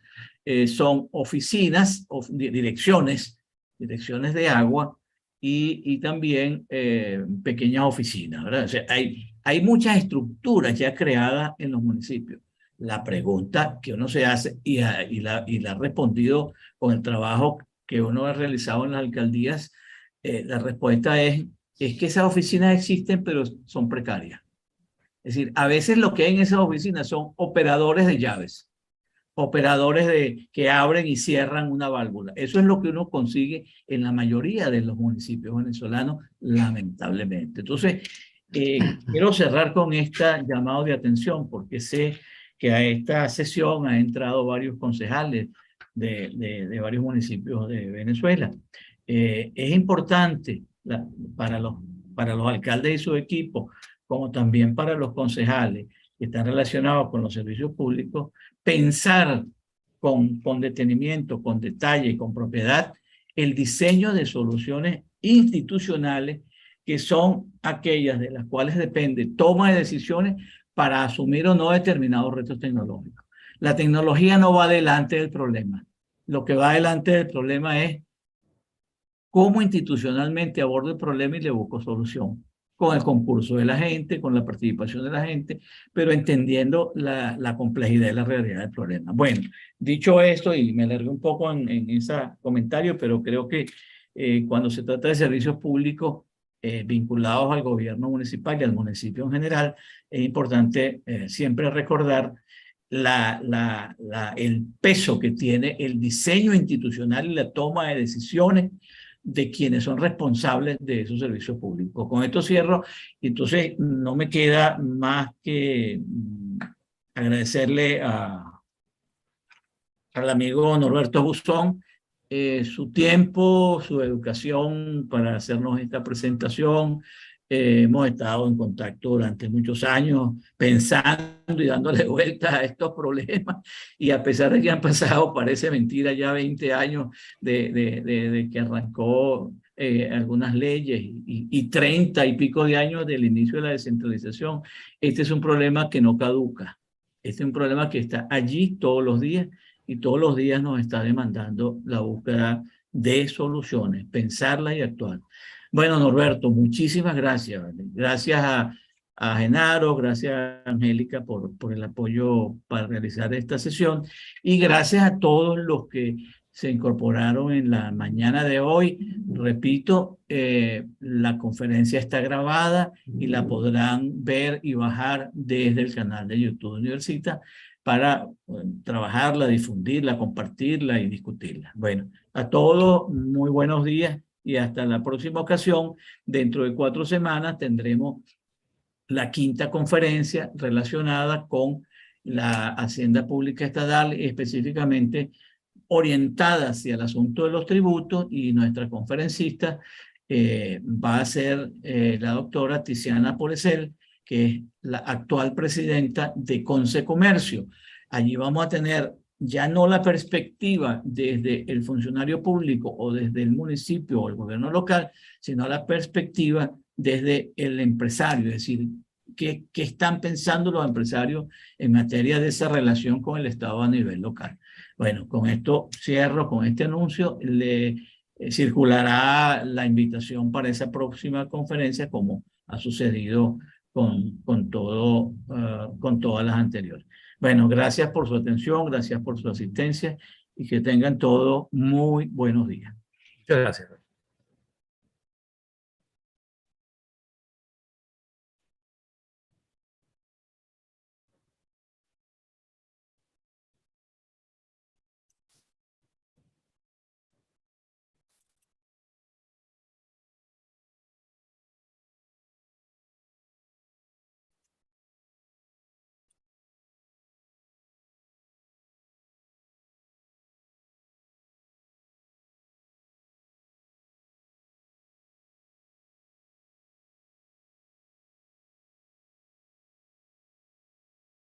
son oficinas, direcciones de agua y también pequeñas oficinas, ¿verdad? O sea, hay muchas estructuras ya creadas en los municipios. La pregunta que uno se hace y la ha respondido con el trabajo que uno ha realizado en las alcaldías, la respuesta es que esas oficinas existen, pero son precarias. Es decir, a veces lo que hay en esas oficinas son operadores de llaves, operadores que abren y cierran una válvula. Eso es lo que uno consigue en la mayoría de los municipios venezolanos, lamentablemente. Entonces, quiero cerrar con este llamado de atención, porque sé que a esta sesión han entrado varios concejales de varios municipios de Venezuela. Es importante para los alcaldes y su equipo, como también para los concejales que están relacionados con los servicios públicos, pensar con detenimiento, con detalle y con propiedad el diseño de soluciones institucionales que son aquellas de las cuales depende toma de decisiones para asumir o no determinados retos tecnológicos. La tecnología no va delante del problema. Lo que va delante del problema es cómo institucionalmente abordo el problema y le busco solución, con el concurso de la gente, con la participación de la gente, pero entendiendo la complejidad y la realidad del problema. Bueno, dicho esto, y me alargué un poco en ese comentario, pero creo que cuando se trata de servicios públicos vinculados al gobierno municipal y al municipio en general, es importante siempre recordar el peso que tiene el diseño institucional y la toma de decisiones de quienes son responsables de esos servicios públicos. Con esto cierro, y entonces no me queda más que agradecerle al amigo Norberto Buzón su tiempo, su educación para hacernos esta presentación. Hemos estado en contacto durante muchos años pensando y dándole vueltas a estos problemas, y a pesar de que han pasado, parece mentira, ya 20 años de que arrancó algunas leyes y 30 y pico de años del inicio de la descentralización, este es un problema que no caduca. Este es un problema que está allí todos los días y todos los días nos está demandando la búsqueda de soluciones, pensarlas y actuar. Bueno, Norberto, muchísimas gracias. ¿Vale? Gracias a Genaro, gracias a Angélica por el apoyo para realizar esta sesión y gracias a todos los que se incorporaron en la mañana de hoy. Repito, la conferencia está grabada y la podrán ver y bajar desde el canal de YouTube Universita para trabajarla, difundirla, compartirla y discutirla. Bueno, a todos muy buenos días y hasta la próxima ocasión. Dentro de 4 semanas tendremos la 5ª conferencia relacionada con la Hacienda Pública Estatal, específicamente orientada hacia el asunto de los tributos, y nuestra conferencista va a ser la doctora Tiziana Porecel, que es la actual presidenta de Conce Comercio. Allí vamos a tener ya no la perspectiva desde el funcionario público o desde el municipio o el gobierno local, sino la perspectiva desde el empresario, es decir, qué están pensando los empresarios en materia de esa relación con el Estado a nivel local. Bueno, con esto cierro con este anuncio. Le circulará la invitación para esa próxima conferencia, como ha sucedido con todas las anteriores. Bueno, gracias por su atención, gracias por su asistencia y que tengan todos muy buenos días. Muchas gracias.